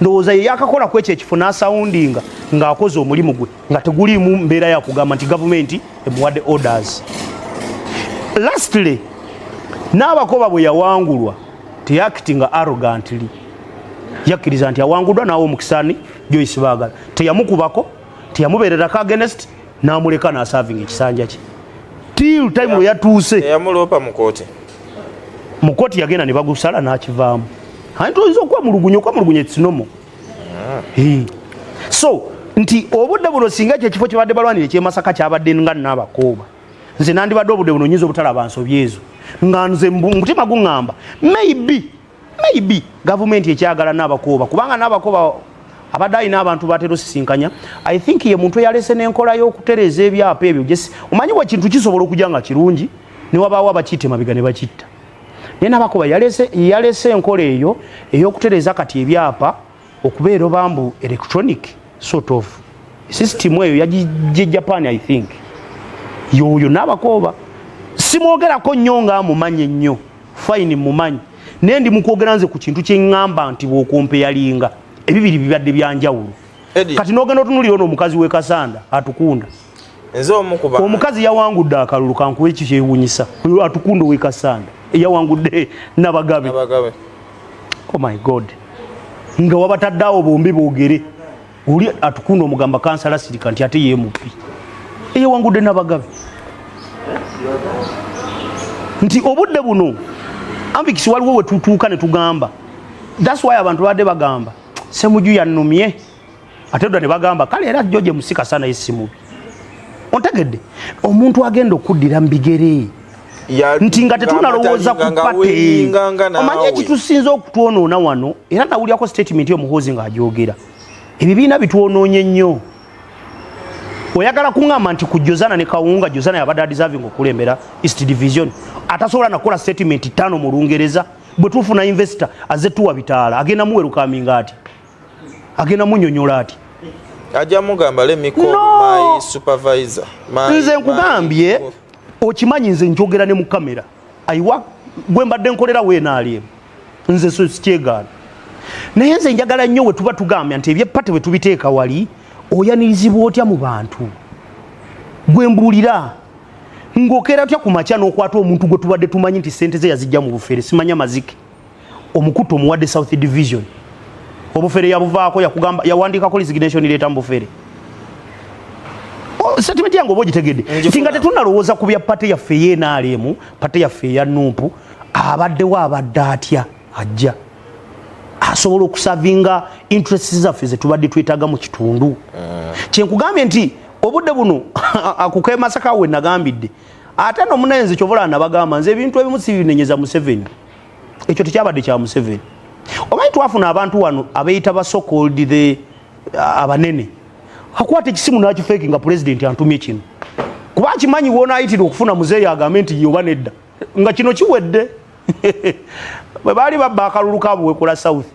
ndowooza ye yakakola ku ekyo ekifo n'asawundinga ng'akoze omulimu gwe nga teguliimu mbeera ya kugamba nti gavumenti emuwadde orders. Lastly n'abakooba bwe yawangulwa teyakitinga arrogantly yakkiriza nti awanguddwa n'awo omukisani Joyce baagala teyamukubako teyamubeererako against n'amuleka n'aserving ekisanja kye till time we yatuuse yamulopa mu kooti yagenda ne bagusala n'akivaamu. Tuyinza okwamulugunya ekisinomo. So nti obudde buno singa ekyo ekifo kibadde balwanira ekyemasaka kyabadde nga n'abakooba nze nandibadde obudde buno nyinza obutalaba nsobi ezo nga nze mutima guŋŋamba maybe gavumenti ekyagala n'abakooba kubanga n'abakooba abadde alina abantu batera osisinkanya. I think ye muntu eyalese n'enkola y'okutereeza ebyapa ebyo omanyi bwe kintu kisobola okujja nga kirungi ne wabaawo abakiite mabiga ne bakitta. Naye n'abakooba yalese enkola eyo ey'okutereeza kati ebyapa okubeera obambu electronic sort of system eyo yagijje Japan I think. Yoyo n'abakooba simwogerako nnyo nga mumanyi ennyo fine mumanyi naye ndi mukwogera nze ku kintu kyeŋŋamba nti bw'okompe yalinga ebibiri bibadde byanjawulo. Kati n'ogenda otunulira ono omukazi w'e Kasanda atukunda omukazi yawangudde akalulu kankuwa ekyo kyewunyisa atukunda w'e Kasanda yawangudde Nabagabe. Oh my God nga wabatadde awo bombi boogere oli atukunda omugamba kansala sirika nti ate yemupi eyawangudde Nabagabe nti obudde buno ambikisi waliwo we tutuuka ne tugamba. That's why abantu badde bagamba Ssemujju yannumye ate dda ne bagamba kale era George musika sana yesimubi. Ontegedde omuntu agenda okuddira mbigere nti nga tetunalowooza ku pate omanyi ekitusinza okutwonoona wano era nawulyako statement y'omuhoozi ng'agyogera ebibiina bitwonoonye nnyo. Oyagala kuŋŋamba nti ku Jozana ne Kawunga Jozana yabadde adeserving okulembera East Division atasobola nakola statement 5 mu Lungereza bwe tufuna investor azze tuwa bitaala agenda muwerukaminga ati agenda munyonyola ati ajja mugamba let me call my supervisor nze nkugambye okimanyi nze njogera ne mu kamera ayiwa gwe mbadde nkolera weenaaliem nze so sikyegaana naye nze njagala nnyo we tuba tugambya nti ebyepate bwe tubiteeka wali oyanirizibwa otya mu bantu gwe mbuulira ngokera tya ku macha n'okwata omuntu gwe tubadde tumanyi nti sente ze yazijja mu bufere simanya mazike omukuto omuwadde South Division obufere yabuvaako yakugamba yawandika ko resignation letter mu bufere sentiment yango oboji tegedde tinga tetunalowooza ku bya pate yaffe y'NRM pate yaffe ya Nuupu abaddewo abadde atya ajja asobola okusavinga interests zaffe ze tubadde twetaaga mu kitundu kyenkugambye nti obudde buno akuke Masaka we nagambidde ate no munayenze kyobola nabagamba nze ebintu ebimu sibinenyeza Museveni ekyo tekyabadde kya Museveni omanyi twafuna abantu wano abeeyita ba so called the abanene akwata ekisimu nakifeeki nga president antumye kino kuba kimanyi wona ayitira okufuna muzeeyi agambe nti yoba nedda nga kino kiwedde bwe baali babba akalulu kaabwe wekola south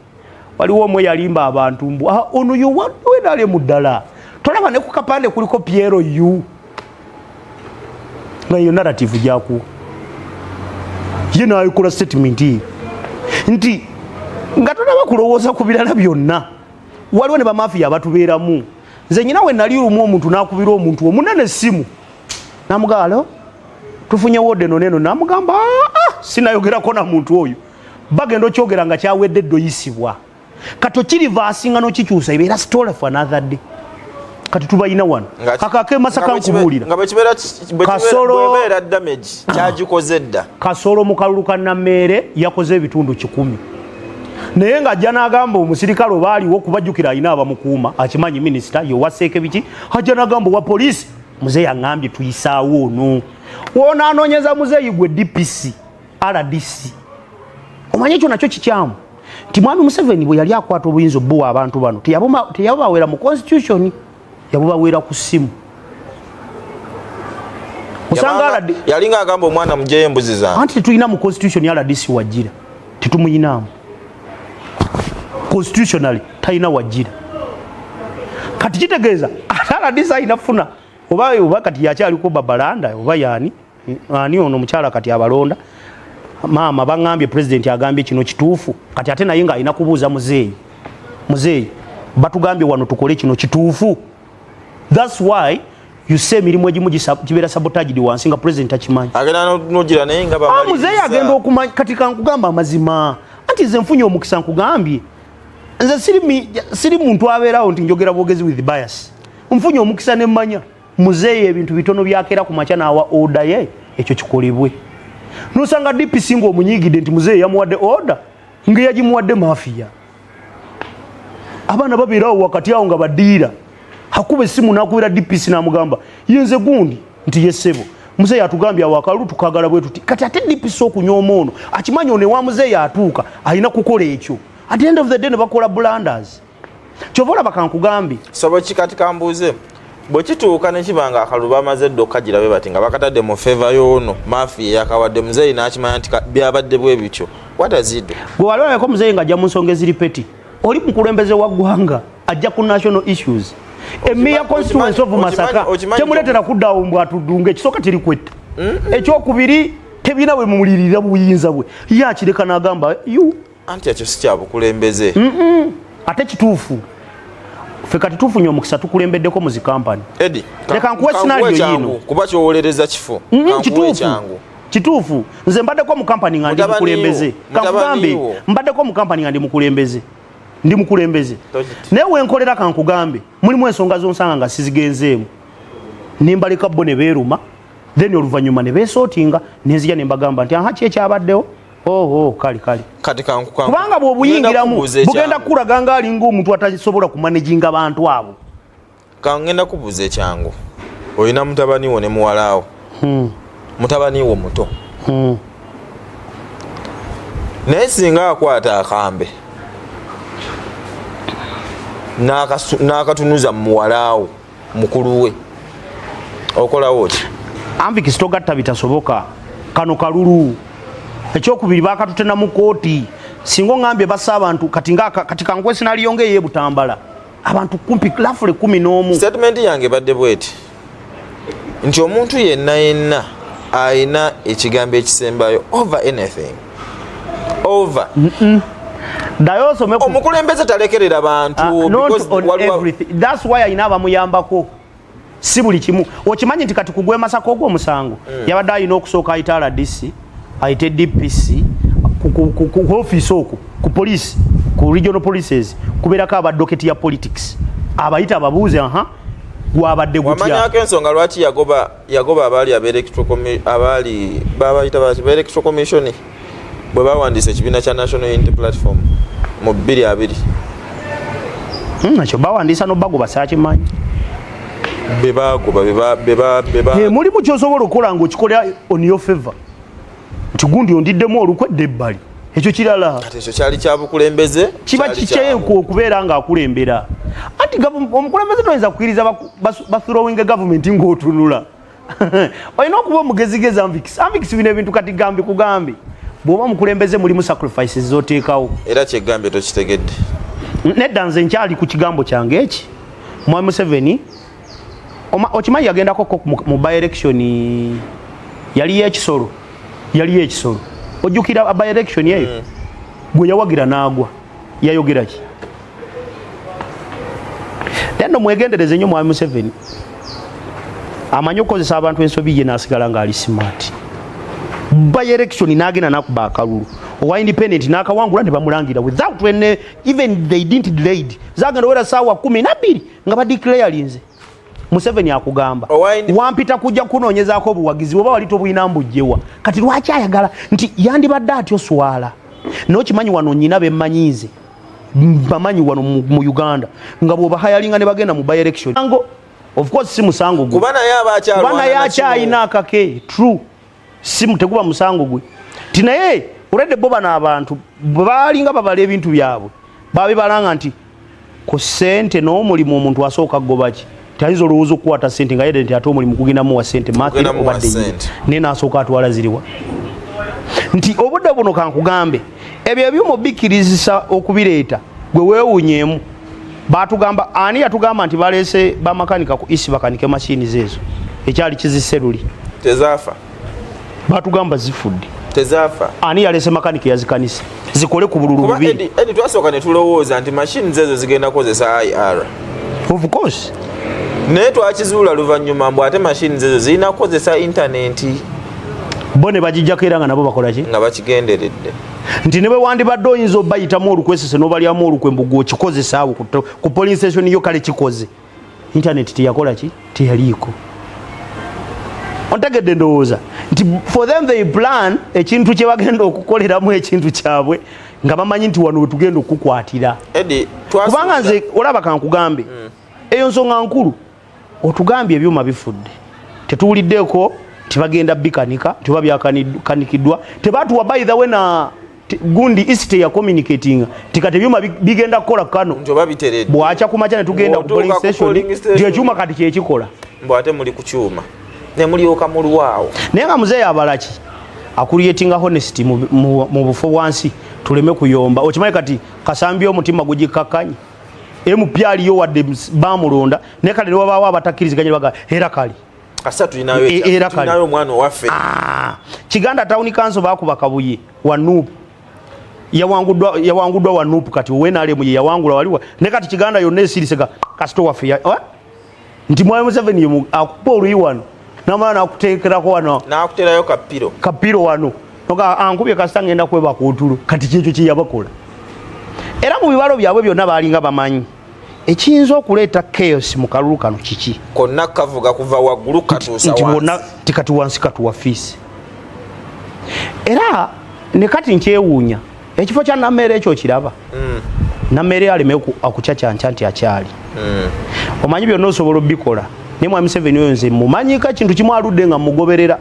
waliwo omwe yalimba abantu mbu ono yowadde nale mu ddala tolaba ne ku kapande kuliko Piero yu nga yo narrative gyaku ye nayikola statement nti nga tonaba kulowooza ku birala byonna waliwo ne bamafiya abatubeeramu nze nyina we nali lumu omuntu nakubira omuntu omunene essimu namugalo tufunye wode noneno namugamba sinayogerako na muntu oyo bagenda okyogera nga kyawedde doyisibwa kato kiri vasinga no kikyusa ibeera story for another day kati tubayina wano kakake Masaka nkubulira kasoro bwebera damage kyagikoze dda kasoro mukaluluka na mere yakoze ebitundu 10 naye nga ajja n'agamba omusirikale obaaliwo okubajjukira alina abamukuuma akimanyi minisita yowaseeke biki ajja n'agamba wa poliisi muzeeyi aŋŋambye tuyisaawo ono wona anoonyeza muzeeyi gwe DPC RDC omanyi ekyo nakyo kikyamu nti mwami Museveni bwe yali akwata obuyinza obbuwa abantu bano teyabubaweera mu constitution yabubaweera ku ssimu osanga yalinga agamba omwana mujeyo embuzi zange anti tetulina mu constitution ya RDC wajjira tetumuyinaamu constitutionally taina wajira kati kitegeeza atala design afuna oba kati yakyali ko babalanda oba yani ani ono mukyala kati abalonda mama bangambye president agambye kino kituufu kati ate naye nga alina kubuuza muzeeyi batugambye wano tukole kino kituufu that's why you say mirimu egimu kibeera sabotage wansi nga president akimanyi agenda nogira naye nga bamali muzeeyi agenda okumanya kati kankugamba amazima anti nze nfunye omukisa nkugambye nze siri muntu abeerawo nti njogera bwogezi with bias nfunye omukisa nemmanya muzeeyi ebintu bitono byakera ku makya naawa oda ye ekyo kikolebwe nosanga DPC nga omunyigidde nti muzeeyi yamuwadde oda nga yagimuwadde mafiya abaana babeerawo wakati awo nga badiira hakuba essimu nakubira DPC namugamba yenze gundi nti yesebo muzeeyi atugambye awo akalulu tukagala bwe tuti kati ate DPC okunyooma ono akimanyi one wa muzeeyi atuuka alina kukola ekyo at the end of the day ne bakola blunders kyovola bakankugambye sabo kikati kambuuze bwe kituuka ne kibanga akalulu bamaze dda okukagirabe bati nga bakatadde mu favor y'ono mafiya yakawadde muzeeyi n'akimanya nti byabadde bwe bityo what does he do gwe wali olabeko muzeeyi ng'ajja mu nsonga eziripeti oli mukulembeze wa ggwanga ajja ku national issues emia constituency of Masaka kyemuleetera kuddawo mbw atudunga ekisooka teri kwetta ekyokubiri tebina bwe mumulirira buyinza bwe ye akireka n'agamba anti ekyo si kyabukulembeze ate kituufu ffe kati tufunye omukisa tukulembeddeko mu zikampani leka nkuwe scenario yino kuba kyowolereza kifo kituufu nze mbaddeko mu kampani nga ndi mukulembeze kankugambe mbaddeko mu kampani nga ndi mukulembeze naye wenkolera kankugambe mulimu ensonga zonsanga nga sizigenzeemu nembaleka bo ne beeruma then oluvannyuma ne beesootinga nenzija ne mbagamba nti aha ki ekyabaddewo kali kubanga bw'obuyingiramu bugenda kukulaga nga alinga omuntu atasobola kumanaginga abantu abo kangenda kubuuza ekyangu olina mutabani wo ne muwalaawo mutabani wo muto naye singa akwata akambe n'akatunuza muwalaawo mukulu we okolawo ki anviki sitogatta bitasoboka kano kalulu ekyokubiri bakatutena mu kooti singa ngambye basa abantu kati kankwe sinaliyonge ye butambala abantu kumpi lafule 11 statement yange badde bweti nti omuntu yenna ayina ekigambo ekisembayo over anything over dayoso meku omukulembeze talekerera abantu not on everything that's why ayina abamuyambako si buli kimu okimanyi nti kati kugwe Masaka ogwo musango yabadde alina okusooka ayita RDC ayite DPC ku office okwo ku police ku regional polices kubeerako abadoketi ya politics abayita ababuuze gwabadde gutya wamanyako ensonga lwaki yagoba abaali electoral commission bwe bawandiisa ekibiina kya National Unity Platform mu 2020 nakyo bawandiisa nobagoba saakimanyi mulimu kyosobola okukola ngaokikola on your favor nti gundi ondiddemu olukwedde ebbali ekyo kirala ekyo kyali kyabukulembeze kiba kikyeku okubeera ng'akulembera anti omukulembeze toyinza kukiriza bathrowing government ng'otunula olina okuba omugezigezi Amvix bino ebintu kati gambi kugambi bw'oba omukulembeze mulimu sacrifices zoteekawo era kyegambye tokitegedde nedda nze nkyali ku kigambo kyange eki Mwai Museveni okimanyi yagendako mu by-election yaliyo ekisolo ojjukira by-election eyo gwe yawagira n'agwa yayogera ki then omwegendereze nnyo Mwai Museveni amanyi okukozesa abantu ensobi ye n'asigala ng'ali smart by-election n'agenda n'akuba akalulu owa independent n'akawangula ne bamulangira without when even they didn't delayed zagenda wera saawa 12 nga badeclarinze Museveni akugamba wampita kujja kunoonyezaako obuwagizi oba wali tobuyina mbujjewa kati lwaki ayagala nti yandibadde atyo swala n'okimanyi wano nnyina bemmanyiize bamanyi wano mu Uganda nga bw'obahayalinga ne bagenda mu by-election of course si musango gwe kuba naye akyalina akake true si teguba musango gwe ti naye olwedde bo bano abantu bwe baalinga babala ebintu byabwe babibalanga nti ku ssente n'omulimu omuntu asooka gobaki tayinza olowooza okukwata ssente nga yedde nti ate omulimu kugendamu wa ssente maate obadde naye n'asooka atwala ziriwa nti obudde buno kankugambe ebyo ebyomubikkirizisa okubireeta gwe weewuunyeemu baatugamba ani yatugamba nti baleese bamakanika ku isi bakanike mashini zeezo ekyali kiziseruli tezaafa baatugamba zifudde tezaafa ani yaleese makanike yazikanisa zikole ku bululu bubiri edi twasooka ne tulowooza nti mashini zeezo zigenda kukozesa IR of course naye twakizuula luvannyuma mbw ate mashini zeezo zirina kukozesa intaneti bo ne bagijjako era nga nabo bakola ki nga bakigenderedde nti ne bwe wandibadde oyinza obayitamu olukwesese n'obalyamu olukwembu gw'okikozesa awo ku polling station yo kale kikoze intaneti teyakola ki teyaliiko ontegedde ndowooza nti for them they plan ekintu kye bagenda okukoleramu ekintu kyabwe nga bamanyi nti wano wetugenda okukukwatira kubanga nze olaba kankugambe eyo nsonga nkulu otugambye ebyuma bifudde tetuwuliddeeko tibagenda bikanika tiba byakanikiddwa tebatuwa by the way na gundi isite ya communicating tikati ebyuma bigenda kukola kano njoba biteredde bwacha kumacha ne tugenda ku polling station je cyuma kati kye kikola mbo ate muli ku cyuma ne muli okamulwao nenga muzeya abalaki akuriyetinga honesty mu bufo bwansi tuleme kuyomba okimaye kati kasambyo omutima gugikakanyi MPR yo wadde bamulonda ne kale wabawa abatakiriziganye baga era kali asa tulinayo mwana waffe Kiganda Town Council bakuba kabuye wa Nuupu yawangudwa wa Nuupu kati wena ale mu yawangula waliwa ne kati Kiganda yonna esirisega kasito waffe nti Mwai Museveni yemu akupa oluyiwano namala nakuteekerako wano nakuterayo kapiro wano noga ankubye kasita ngenda kweba ku otulo kati kyekyo kiyabakola era mu bibalo byabwe byonna balinga bamanyi ekiyinza okuleeta chaos mu kalulu kano kiki konna kavuga kuva waggulu katuusa wansi bonna tikati wansi katu wafiisi era ne kati nkyewuunya ekifo kya Nammere ekyo kiraba Nammere aleme akucacyanca nti akyali omanyi byonna osobola obikola naye Mwai Museveni oyo nze mumanyika kintu kimu aludde nga mugoberera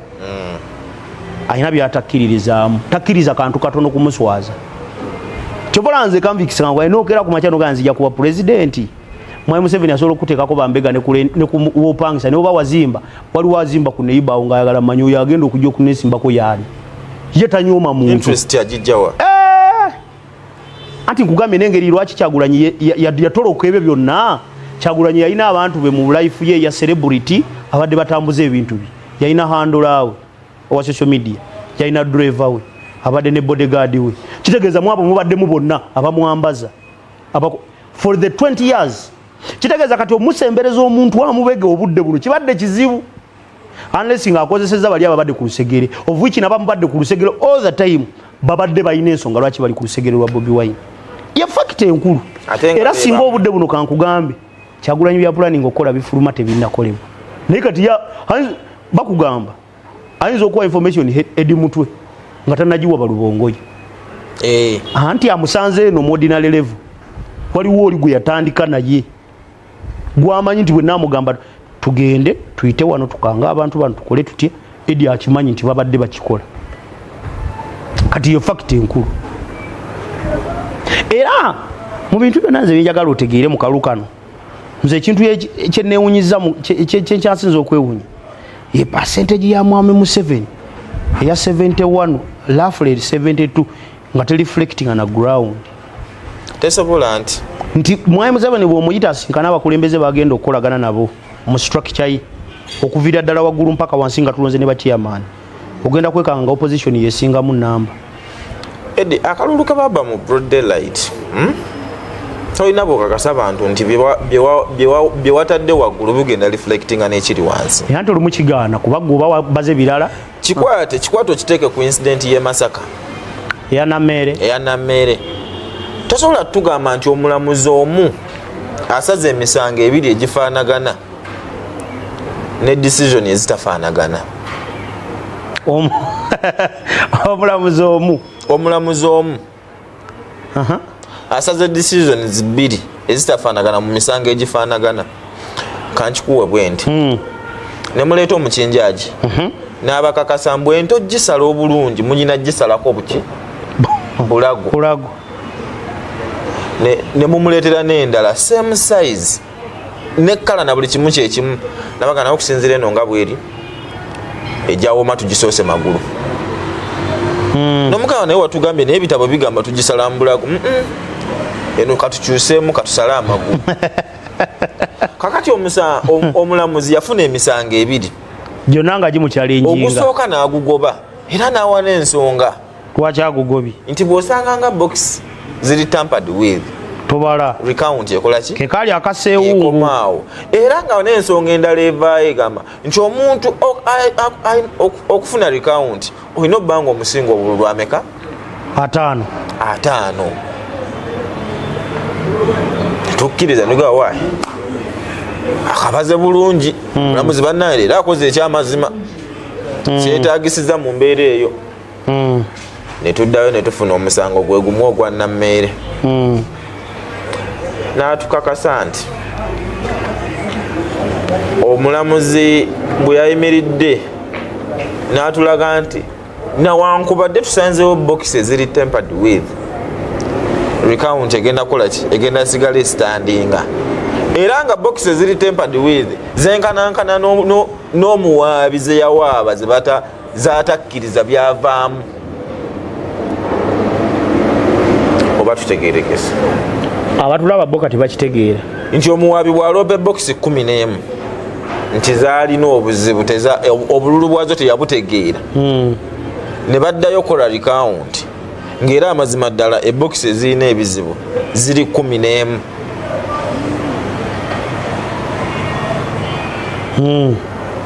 alina byatakkiririzaamu takkiriza kantu katono kumuswaza kyobola nze kanvikisa nga enokera ku makyano ganzija kuba pulezidenti Mwai Museveni asobola okuteekako bambega ne kuwopangisa ne oba wazimba waliwo azimba ku neighbor nga ayagala manyi oyo agenda okujja okunesimbako yaali ye tanyooma muntu interest agijjawa anti nkugambye n'engeri lwaki Kyagulanyi yatoloka ebyo byonna Kyagulanyi yalina abantu be mu life ye ya celebrity abadde batambuza ebintu bye yalina handler we owa social media yalina driver we abadde ne bodyguard we kitegeeza mu abo mubadde mu bonna abamwambaza for the 20 years kitegeeza kati omusembereza omuntu amubege obudde buno kibadde kizibu unless nga akozeseza bali ababadde ku lusegere of which nabamu badde ku lusegere all the time babadde balina ensonga lwaki bali ku lusegere lwa Bobi Wine ye fact enkulu era singa obudde buno kankugambe Kyagulanyi bya planning okola bifuluma tebinnakolebwa naye kati bakugamba ayinza okuwa information edi mutwe nga tanagiwa balubongoyo anti amusanze eno ordinary level waliwo oli gwe yatandika naye gwamanyi nti bwe namugamba tugende tuyite wano tukanga abantu bano tukole tutye edi akimanyi nti babadde bakikola kati yo fact enkulu era mu bintu byonna nze njagala otegeere mu kalukano nze ekintu kyenewunyiza kyenkyasinza okwewunya ye percentage ya Mwami Museveni eya 71 roughly 72 nga tereflecting on a ground tesobola nti Mwami Museveni bw'omuyita asinkana abakulembeze bagenda okukolagana nabo mu structure ye okuvira ddala waggulu mpaka wansi nga tulonze ne chairman ogenda kwekanga opposition yesingamu namba Eddie akalulu kababa mu broad daylight toyina bwokakasa abantu nti bye watadde waggulu bugenda reflecting n'ekiri wansi era nti olumu kigaana kuba gwoba baze birala kikwate okiteeke ku incident y'e Masaka eya Nammere tosobola tugamba nti omulamuzi omu asaze emisango ebiri egifaanagana ne decision ezitafaanagana omulamuzi omu asaze decisions bbiri ezitafaanagana mu misango egifaanagana kankikuwe bwe nti ne muleeta omukinjaji n'abakakasa mbwe ento gisala obulungi munyina gisalako buki bulago ne mumuleetera n'endala same size ne kala na buli kimu kyekimu nabaga nawe okusinzira eno nga bweri ejawoma tugisoose magulu n'omukama naye watugambye naye ebitabo bigamba tugisala mu bulago eno katukyuseemu katusale amagulu kakati omulamuzi yafuna emisango ebiri gyonna nga gimukyalenjinga ogusooka n'agugoba era n'awa n'ensonga lwaki agugobye nti bw'osanga nga box ziri tampered with tobala recount ekola ki kekali akaseewuukomaawo era nga n'ensonga endala evaayo egamba nti omuntu okufuna recount olina obbanga omusinga obululu ameka 5 tukkiriza nigawa akabaze bulungi mulamuzi bannaye era akoze ekyamazima kyetagisiza mu mbeera eyo netuddayo netufuna omusango gwe gumu ogwa Nammere n'atukakasa nti omulamuzi bwe yayimiridde n'atulaga nti nawankubadde tusanzewo box eziri tempered with recount egenda kukola ki egenda sigala estandinga era nga box eziri tempered with zenkanankana n'omuwaabi ze yawaaba zatakkiriza byavaamu oba tutegeerekese abatulaba boka tebakitegeera nti omuwaabi bw'aloopa box 11 nti zaalina obuzibu obululu bwazo teyabutegeera ne baddayo kola recount ng'era amazima ddala ebox ezirina ebizibu ziri 11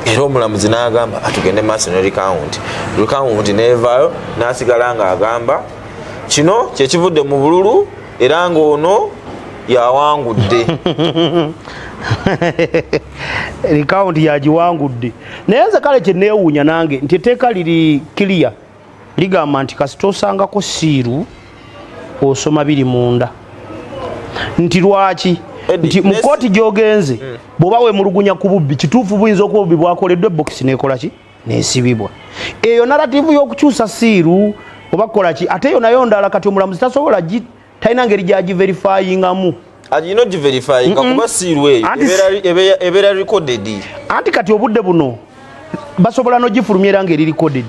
era omulamuzi n'agamba atugende maaso ne recount neevaayo n'asigala ng'agamba kino kyekivudde mu bululu era ng'ono yawangudde recount yagiwangudde naye nze kale kyeneewuunya nange nti etteeka liri clear ligamba nti kasita osangako siiru osoma biri munda nti lwaki nti mu kooti gy'ogenze bw'oba weemulugunya ku bubbi kituufu buyinza okuba obubbi bwakoleddwa ebokisi neekola ki neesibibwa eyo narrativu y'okukyusa siiru oba kukola ki ate eyo nayo ndala kati omulamuzi tasobola talina ngeri gyagiverifyingamu alina ogiverifyinga kuba siiru eyo ebeera recorded anti kati obudde buno basobola n'ogifulumya era ng'eri recorded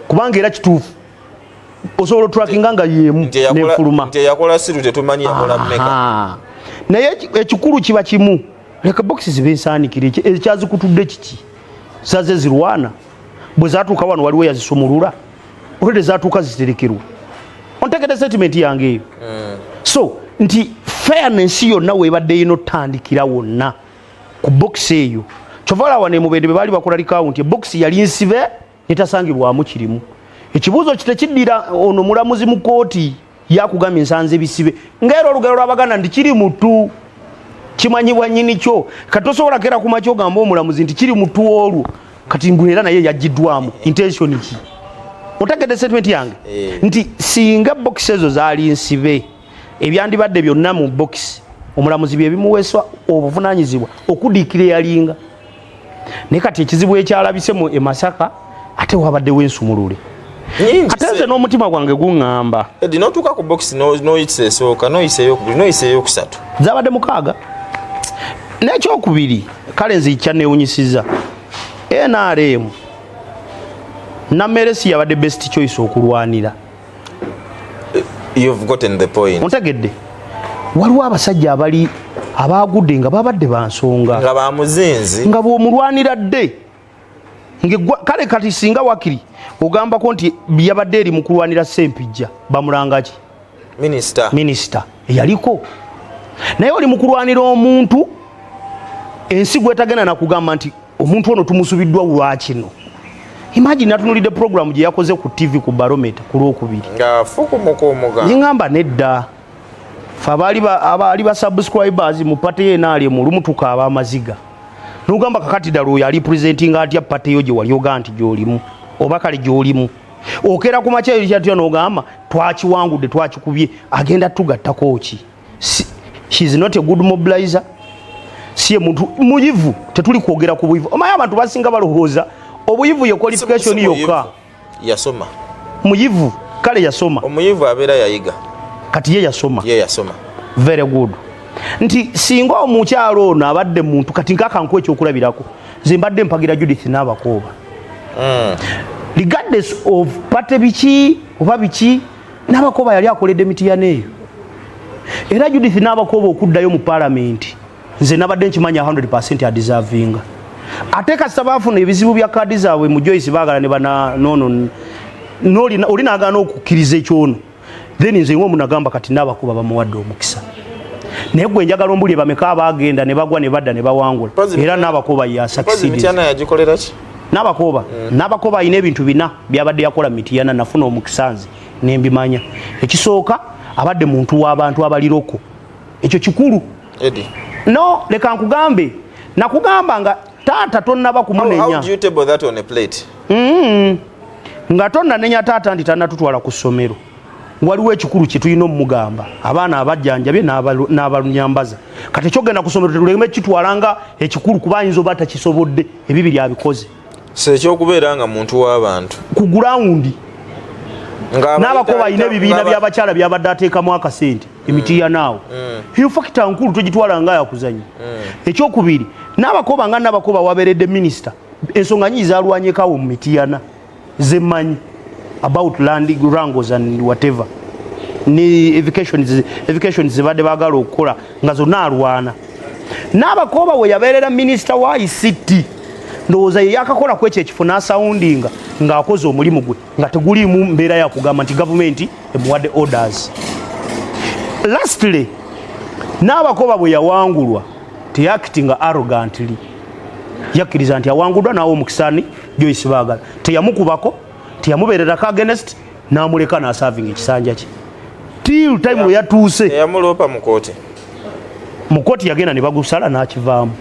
kubanga era kituufu osobola otrackinga nga yeemu nefuluma nti eyakola siiru tetumanyi yakola mmeka naye ekikulu kiba kimu leka bokisi zibe ensaanikire ekyazikutudde kiki zaze zirwana bwe zatuuka wano waliwo yazisumulula olede zatuuka ziterekerwa ontegede statement yange eyo so nti fairness yonna webadde ino tandikira wonna ku box eyo chovala wane mubende bali bakola account box yali nsibe netasangirwamu kirimu ekibuzo kitekidira ono mulamuzi mu kooti yakugamba ensanze bisibe ngero olugero lwabaganda ndikiri mutu kimanyibwa nyini kyo katosobola kera ku macho gamba omulamuzi nti kiri mutu olwo kati ngwera naye yajiddwamu intention ki otegede statement yange nti singa box ezo zaali nsibe ebyandibadde byonna mu box omulamuzi bye bimuweeswa obuvunanyizibwa okudikira yalinga ne kati ekizibu ekyalabise mu Masaka ate wabadde wensumulule ateze n'omutima gwange gungamba edi notuka ku box no itsesoka no iseyo kusatu zabadde mukaaga n'ekyokubiri kale nzikya neewunyisiza NRM Nameresi yabadde best choice okulwanira. You've gotten the point. Ontegedde waliwo abasajja abagudde nga babadde bansonga nga bamuzinzi nga bw'omulwanira dde kale kati singa wakiri ogamba ko nti yabadde eri mu kulwanira Ssempijja bamulanga ki minisita eyaliko naye oli mu kulwanira omuntu ensi gwetagenda nakugamba nti omuntu ono tumusubiddwa lwakino. Imagine atunulide program gye yakoze ku TV ku Barometer ku Lwokubiri nga fukumuko omuga ngamba nedda abali ba subscribers mu party yenali mu lumutuka abamaziga nugamba kakati dalo yali presenting atya party yoje wali oganti jolimu obakale jolimu okera ku macha yali kyatyo nogamba twakiwangudde twakikubye agenda tugatta kochi she is not a good mobilizer siye muntu muyivu tetuli kwogera ku buyivu omaya abantu basinga balohoza obuyivu yo qualification yokka yasoma muyivu kale yasoma omuyivu abera yayiga kati ye yasoma very good nti singa omukyalo ono abadde muntu kati nkaka nkwe ekyokulabirako zimbadde mpagira Judith Nabakoba regardless of party biki oba biki Nabakoba yali akoledde mitiyana eyo era Judith Nabakoba okuddayo mu parliament nze nabadde nkimanya 100% adeservinga ate kasita bafuna ebizibu bya kadi zaabwe mu Joyce baagala ne bana nono oli naagaana okukkiriza ekyono then nze ng'omu nagamba kati Nabakoba bamuwadde omukisa naye gwe njagala ombulye bameka abaagenda ne bagwa ne badda ne bawangula era Nabakoba ya succeed Nabakoba alina ebintu bina byabadde yakola mitiyana nafuna omukisanzi nembimanya ekisooka abadde muntu w'abantu abaliroko ekyo kikulu no leka nkugambe nakugamba nga taata tonnaba kumunenya. How do you table that on a plate? Nga tonna nenya taata ndi tanatutwala ku ssomero waliwo ekikulu kye tulina omugamba abaana abajjanjabye n'abalunyambaza kati kyogenda ku ssomero tetuleme kitwalanga ekikulu kuba ayinza oba takisobodde ebibiri abikoze ekyokubeera nga muntu w'abantu ku gurawundi Nabakoba alina ebibiina by'abakyala byabadde ateekamu akasente emitiya naawo hiyo fakita nkulu tugitwala nga yakuzanya ekyokubiri Nabakoba nga Nabakoba waberedde minister ensonga nyi zalwanyekawo mu mitiyana zemanyi about land wrangles and whatever ni education zibadde bagala okukola nga zonna alwana Nabakoba we yabeerera minister wa ICT ndowooza ye yakakola ku ekyo ekifo n'asawundinga ng'akoze omulimu gwe nga teguliimu mbeera ya kugamba nti gavumenti emuwadde orders. Lastly Nabakoba bwe yawangulwa teyakitinga arrogantly yakkiriza nti awanguddwa naawe omukisani Joyce baagala teyamukubako teyamubeererako against n'amuleka n'aserving ekisanja kye till time we yatuuse yamulopa mu kooti yagenda ne bagusala n'akivaamu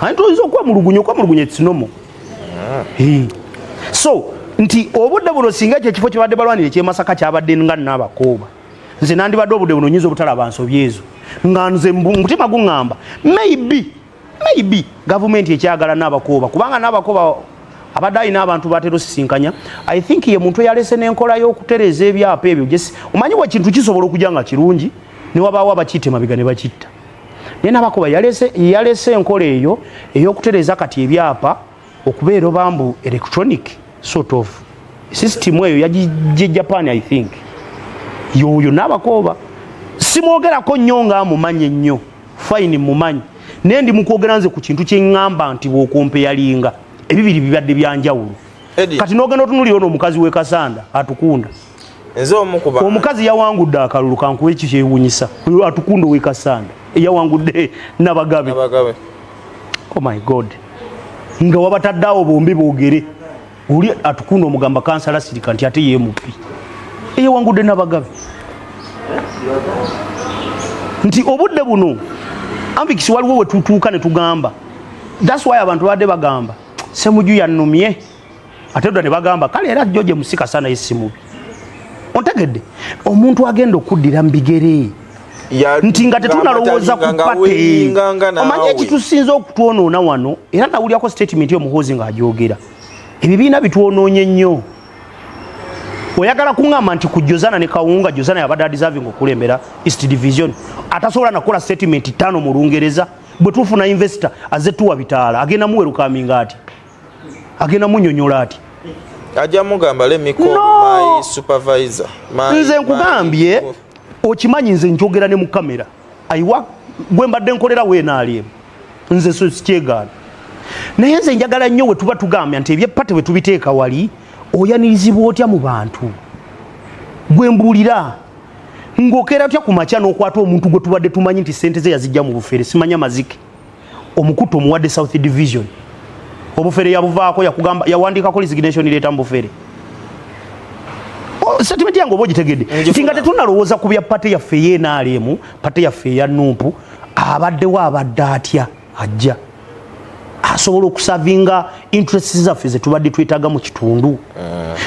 anti oyinza okwemulugunya ekisinomo so nti obudde buno singa ekyo ekifo kyebadde balwanira ekyemasaka kyabadde nga Nabakoba nze nandibadde obudde buno nyinza obutalaba nsobi ezo nga nze mutima guŋŋamba maybe gavumenti ekyagala Nabakoba kubanga Nabakoba abadde alina abantu batera sisinkanya I think ye muntu yalese n'enkola y'okutereeza ebyapa ebyo omanyi bwe kintu kisobola okujja nga kirungi ne wabaawo abakiite mabiga ne bakitta naye Nabakoba yalese enkola eyo ey'okutereeza kati ebyapa okubeera obambu electronic sort of system eyo yagije Japan I think yoyo Nabakoba simwogerako nnyo nga amumanyi ennyo fine mumanyi naye ndi mukwogera nze ku kintu kyeŋŋamba nti bw'okompe yalinga ebibiri bibadde byanjawulo kati n'ogenda otunulira ono omukazi w'e Kasanda atukunda nze omukuba omukazi yawangudde akalulu kankuwe kikyewunyisa atukundo wekasanda yawangudde Nabagabe. Oh my god, nga wabataddeawo bombi boogere oli atukundo omugamba kansala sirika nti ate yemupi eyawangudde Nabagabe nti obudde buno ambikisi waliwo wetutuuka ne tugamba. That's why abantu badde bagamba Ssemujju yannumye ate dda ne bagamba kale era George musika sana yesimubi. Ontegedde omuntu agenda okuddira mu bigere nti nga tetunalowooza ku pate omanye ekitusinza okutwonoona wano era nawulyako statement y'omuhoozi ng'agyogera ebibiina bitwonoonye nnyo. Oyagala kuŋŋamba nti ku Jozana ne Kawunga Jozana yabadde deserving okulembera East Division atasobola nakola statement 5 mu Lungereza bwe tufuna investor azze tuwa bitaala agenda muwerukaminga ati agenda munyonyola ati ajja mugamba let me call my supervisor. Nze nkugambye okimanyi nze njogera ne mu kamera ayiwa gwe mbadde nkolera weenaalye nze so sikyegaana naye nze njagala nnyo we tuba tugambya nti ebyepate we tubiteeka wali oyanirizibwa otya mu bantu gwe mbuulira ng'okeera otya ku makya n'okwata omuntu gwe tubadde tumanyi nti ssente ze yazijja mu bufere simanya mazike omukutu omuwadde South Division obufere yabuvaako yakugamba yawandiikako resignation leeta mu bufere. Statement yange oba ogitegedde nti nga tetunalowooza ku bya pate yaffe y'enaalemu pate yaffe eya Nuupu abaddewo abadde atya ajja asobola okusavinga interests zaffe ze tubadde twetaaga mu kitundu.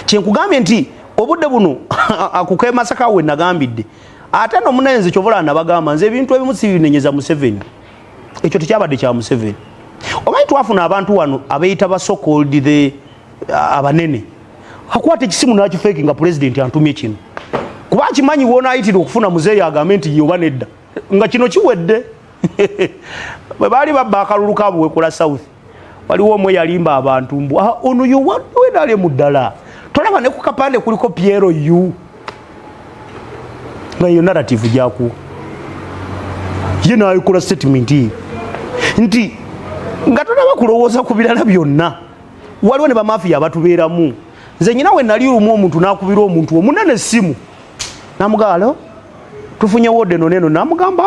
Kyenkugambye nti obudde buno akuke Masaka we nagambidde ate no munenze kyovola nabagamba nze ebintu ebimu sibinenyeza Museveni ekyo tekyabadde kya Museveni. Omanyi twafuna abantu wano abeeyita ba so called the abanene akwata ekisimu nakifeeki nga president antumye kino kuba kimanyi wona ayitira okufuna muzeeyi agambe nti yoba nedda nga kino kiwedde. Bwe baali babba akalulu kaabwe wekola South waliwo omwe yalimba abantu mbu ono yowadde mu ddala tolaba ne ku kapande kuliko Piero yu nga yo narrative gyaku ye nayikola statement nti nga tonaba kulowooza ku birala byonna waliwo ne bamafiya abatubeeramu. Nze nyina we nali lumu omuntu nakubira omuntu omunene simu namugalo tufunye wode noneno namugamba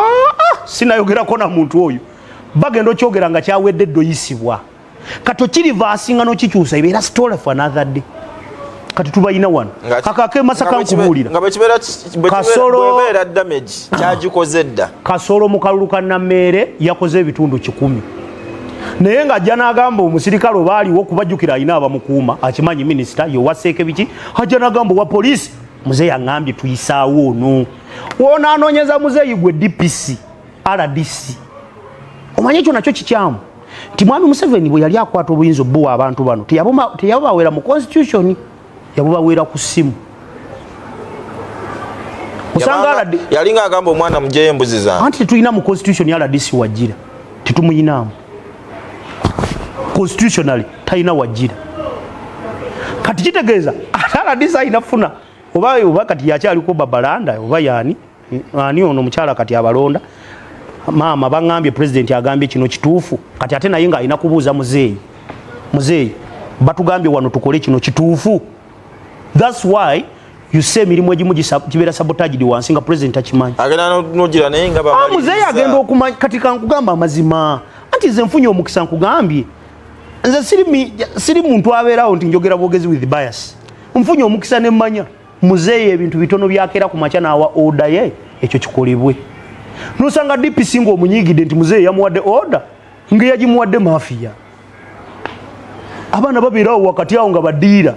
sinayogerako na muntu oyo bagenda okyogera nga kyawedde doyisibwa kato kirivasinga nokikyusa ibeera story for another day kati tubayina wano kakake Masaka nkubuulira kasolo damage kyagikoze dda kasolo mu kalulu ka Nammere yakoze ebitundu 10 naye nga ajja n'agamba omusirikale obaaliwo okubajjukira alina abamukuuma akimanyi minisita yowaseeke biki ajja n'agamba wa poliisi muzeeyi aŋŋambye tuyisaawo ono wona anoonyeza muzeeyi gwe DPC RDC omanye ekyo nakyo kikyamu nti mwami Museveni bwe yali akwata obuyinza obbuwa abantu bano teyabaweera mu constitution yabubaweera ku ssimu osanga yalinga agamba omwana mujeyo embuzi zange anti tetulina mu constitution RDC wajjira tetumuyinaamu constitutionally taina wajira kati kitegeeza atala design afuna oba kati yakyaliko Babalanda oba yani ani ono mukyala kati abalonda mama bangambye president agambye kino kituufu kati ate naye nga alina kubuuza muzeeyi batugambye wano tukole kino kituufu. That's why you say emirimu egimu gibeera sabotage di wansi nga president akimanyi agenda nogira naye nga bamaliza muzeeyi agenda okumanya kati kankugamba amazima anti nze nfunye omukisa nkugambye nze siri muntu abeerawo nti njogera bwogezi with bias nfunye omukisa nemmanya muzeeyi ebintu bitono byakeera ku makya n'awa order ye ekyo kikolebwe nosanga DPC nga omunyigidde nti muzeeyi yamuwadde order ngaeyagimuwadde mafiya abaana babeerawo wakati awo nga badiira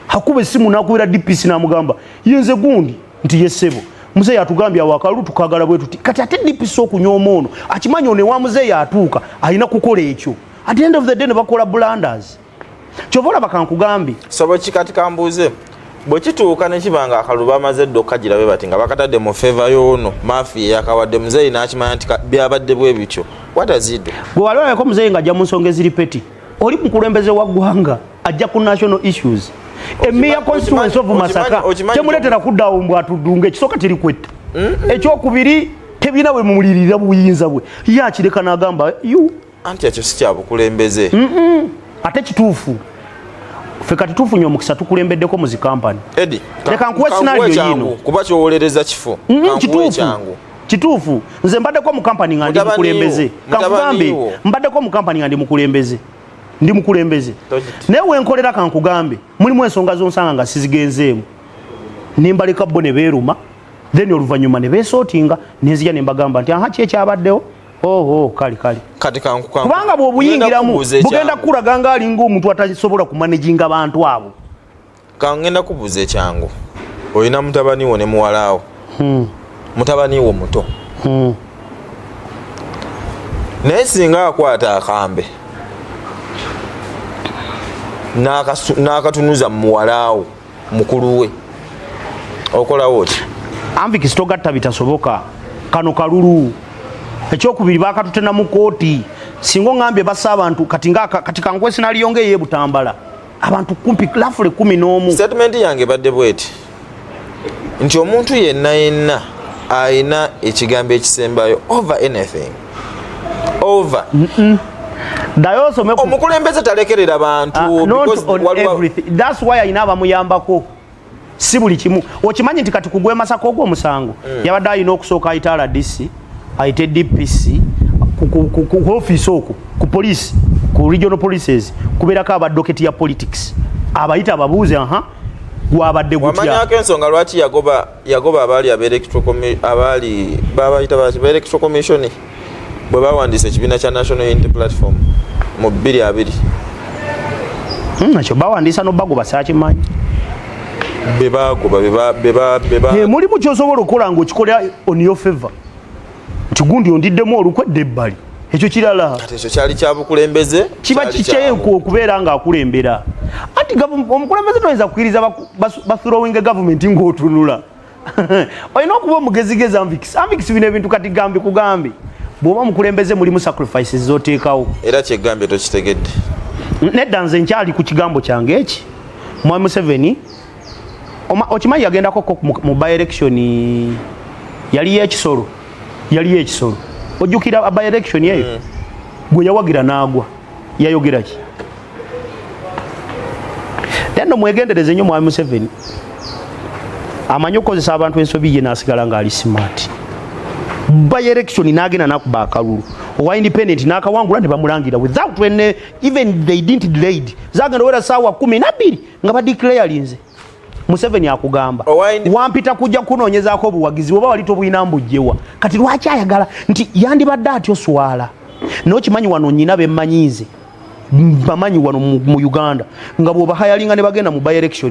hakuba essimu nakubira DPC namugamba yenze gundi nti yesebo muzeeyi atugambye awo akalulu tukagala bwe tuti kati ate DPC okunyooma ono akimanyi one wa muzeeyi atuuka alina kukola ekyo at the end of the day ne bakola blunders kyovola bakankugambye sabo kikati kambuuze bwe kituuka ne kibanga akalulu bamaze dda okukagirabe bati nga bakatadde mu favor y'ono mafiya yakawadde muzeeyi n'akimanya nti byabadde bwe bityo what does he do gwe wali olayeko muzeeyi ng'ajja mu nsonga eziripeti oli mukulembeze wa ggwanga ajja ku national issues emmeya constituency of Masaka kyemuleetera kuddawo mbw atudunga ekisooka teri kwetta ekyokubiri tebina bwe mumulirira buyinza bwe ye akireka n'agamba anti ekyo si kyabukulembeze ate kituufu Ffe kati tufunye omukisa tukulembeddeko mu zi kampani. Eddie, leka nkuwe scenario yino. Kuba kyowolereza kifo. Kankuwe changu. Kituufu. Nze mbaddeko mu kampani nga ndi mukulembeze. Kankugambe mbaddeko mu kampani nga ndi mukulembeze. Ndi mukulembeze. Naye wenkolera kankugambe mulimu ensonga zonsanga nga sizigenzeemu. Nimbaleka bo ne beeruma. Then oluvannyuma ne beesootinga nenzija ne mbagamba nti aha ki ekyabaddewo. Kali. Kati kanku. Kubanga bw'obuyingiramu bugenda kukulaga nga alinga omuntu atasobola kumanaginga abantu abo. Kangenda kubuuza ekyangu. Olina mutabani wo ne muwalaawo. Mutabani wo muto. Naye singa akwata akambe n'akatunuza muwalaawo mukulu we okolawo ki? Anvi kisitogatta bitasoboka. Kano kalulu. Ekyokubiri bakatutena mu kooti. Singo ngambye basa abantu kati Kankuwe sinaliyonge ye Butambala. Abantu kumpi lafule 11. Statement yange badde bweti. Nti omuntu yenna ayina ekigambo ekisembayo over anything. Over. Dayoso meku. Omukulembeze talekerera abantu because on everything. That's why ayina abamuyambako. Si buli kimu. Okimanyi nti kati kugwe Masaka ogwo omusango. Yabadde ayina okusooka ayita RDC, ayite DPC, ku office okwo, ku police, ku regional polices, kubeerako abadoketi ya politics. Abayita ababuuze gwabadde gutya. Wamanyako ensonga lwaki yagoba abaali electoral commission bwe bawandiisa ekibiina kya National Unity Platform mu 2020. Nakyo bawandiisa n'obagoba saakimanyi. Mulimu kyosobola okukola ng'okikolera on your favor. Nti gundi ondiddemu olukwedde ebbali. Ekyo kirala. Kati ekyo kyali kya bukulembeze. Kiba kikyeku okubeera ng'akulembera. Anti omukulembeze toyinza kukkiriza bathrowing government ng'otunula. Olina okuba omugezigezi Anvix bino ebintu kati gambi kugambi. Bw'oba mukulembeze mulimu sacrifices z'oteekawo. Era kyegambye tokitegedde. Nedda nze nkyali ku kigambo kyange eki. Mwami Museveni okimanyi yagendako mu by-election yali ekisolo. Ojjukira by-election eyo gwe yawagira n'agwa yayogera ki? Tendo mwegendereze nnyo Mwami Museveni amanyi okukozesa abantu ensobi ye n'asigala ng'ali smart. By-election n'agenda n'akuba akalulu owa independent n'akawangula ne bamulangira without when even they didn't delayed zagenda wera saawa 12 nga badeclarinze. Museveni akugamba wampita kujja kunoonyezaako obuwagizi oba wali tobuyina mbujjewa kati lwaki ayagala nti yandibadde atyo swala n'okimanyi wano nnyina bemmanyiize bamanyi wano mu Uganda nga bw'obahayalinga ne bagenda mu by-election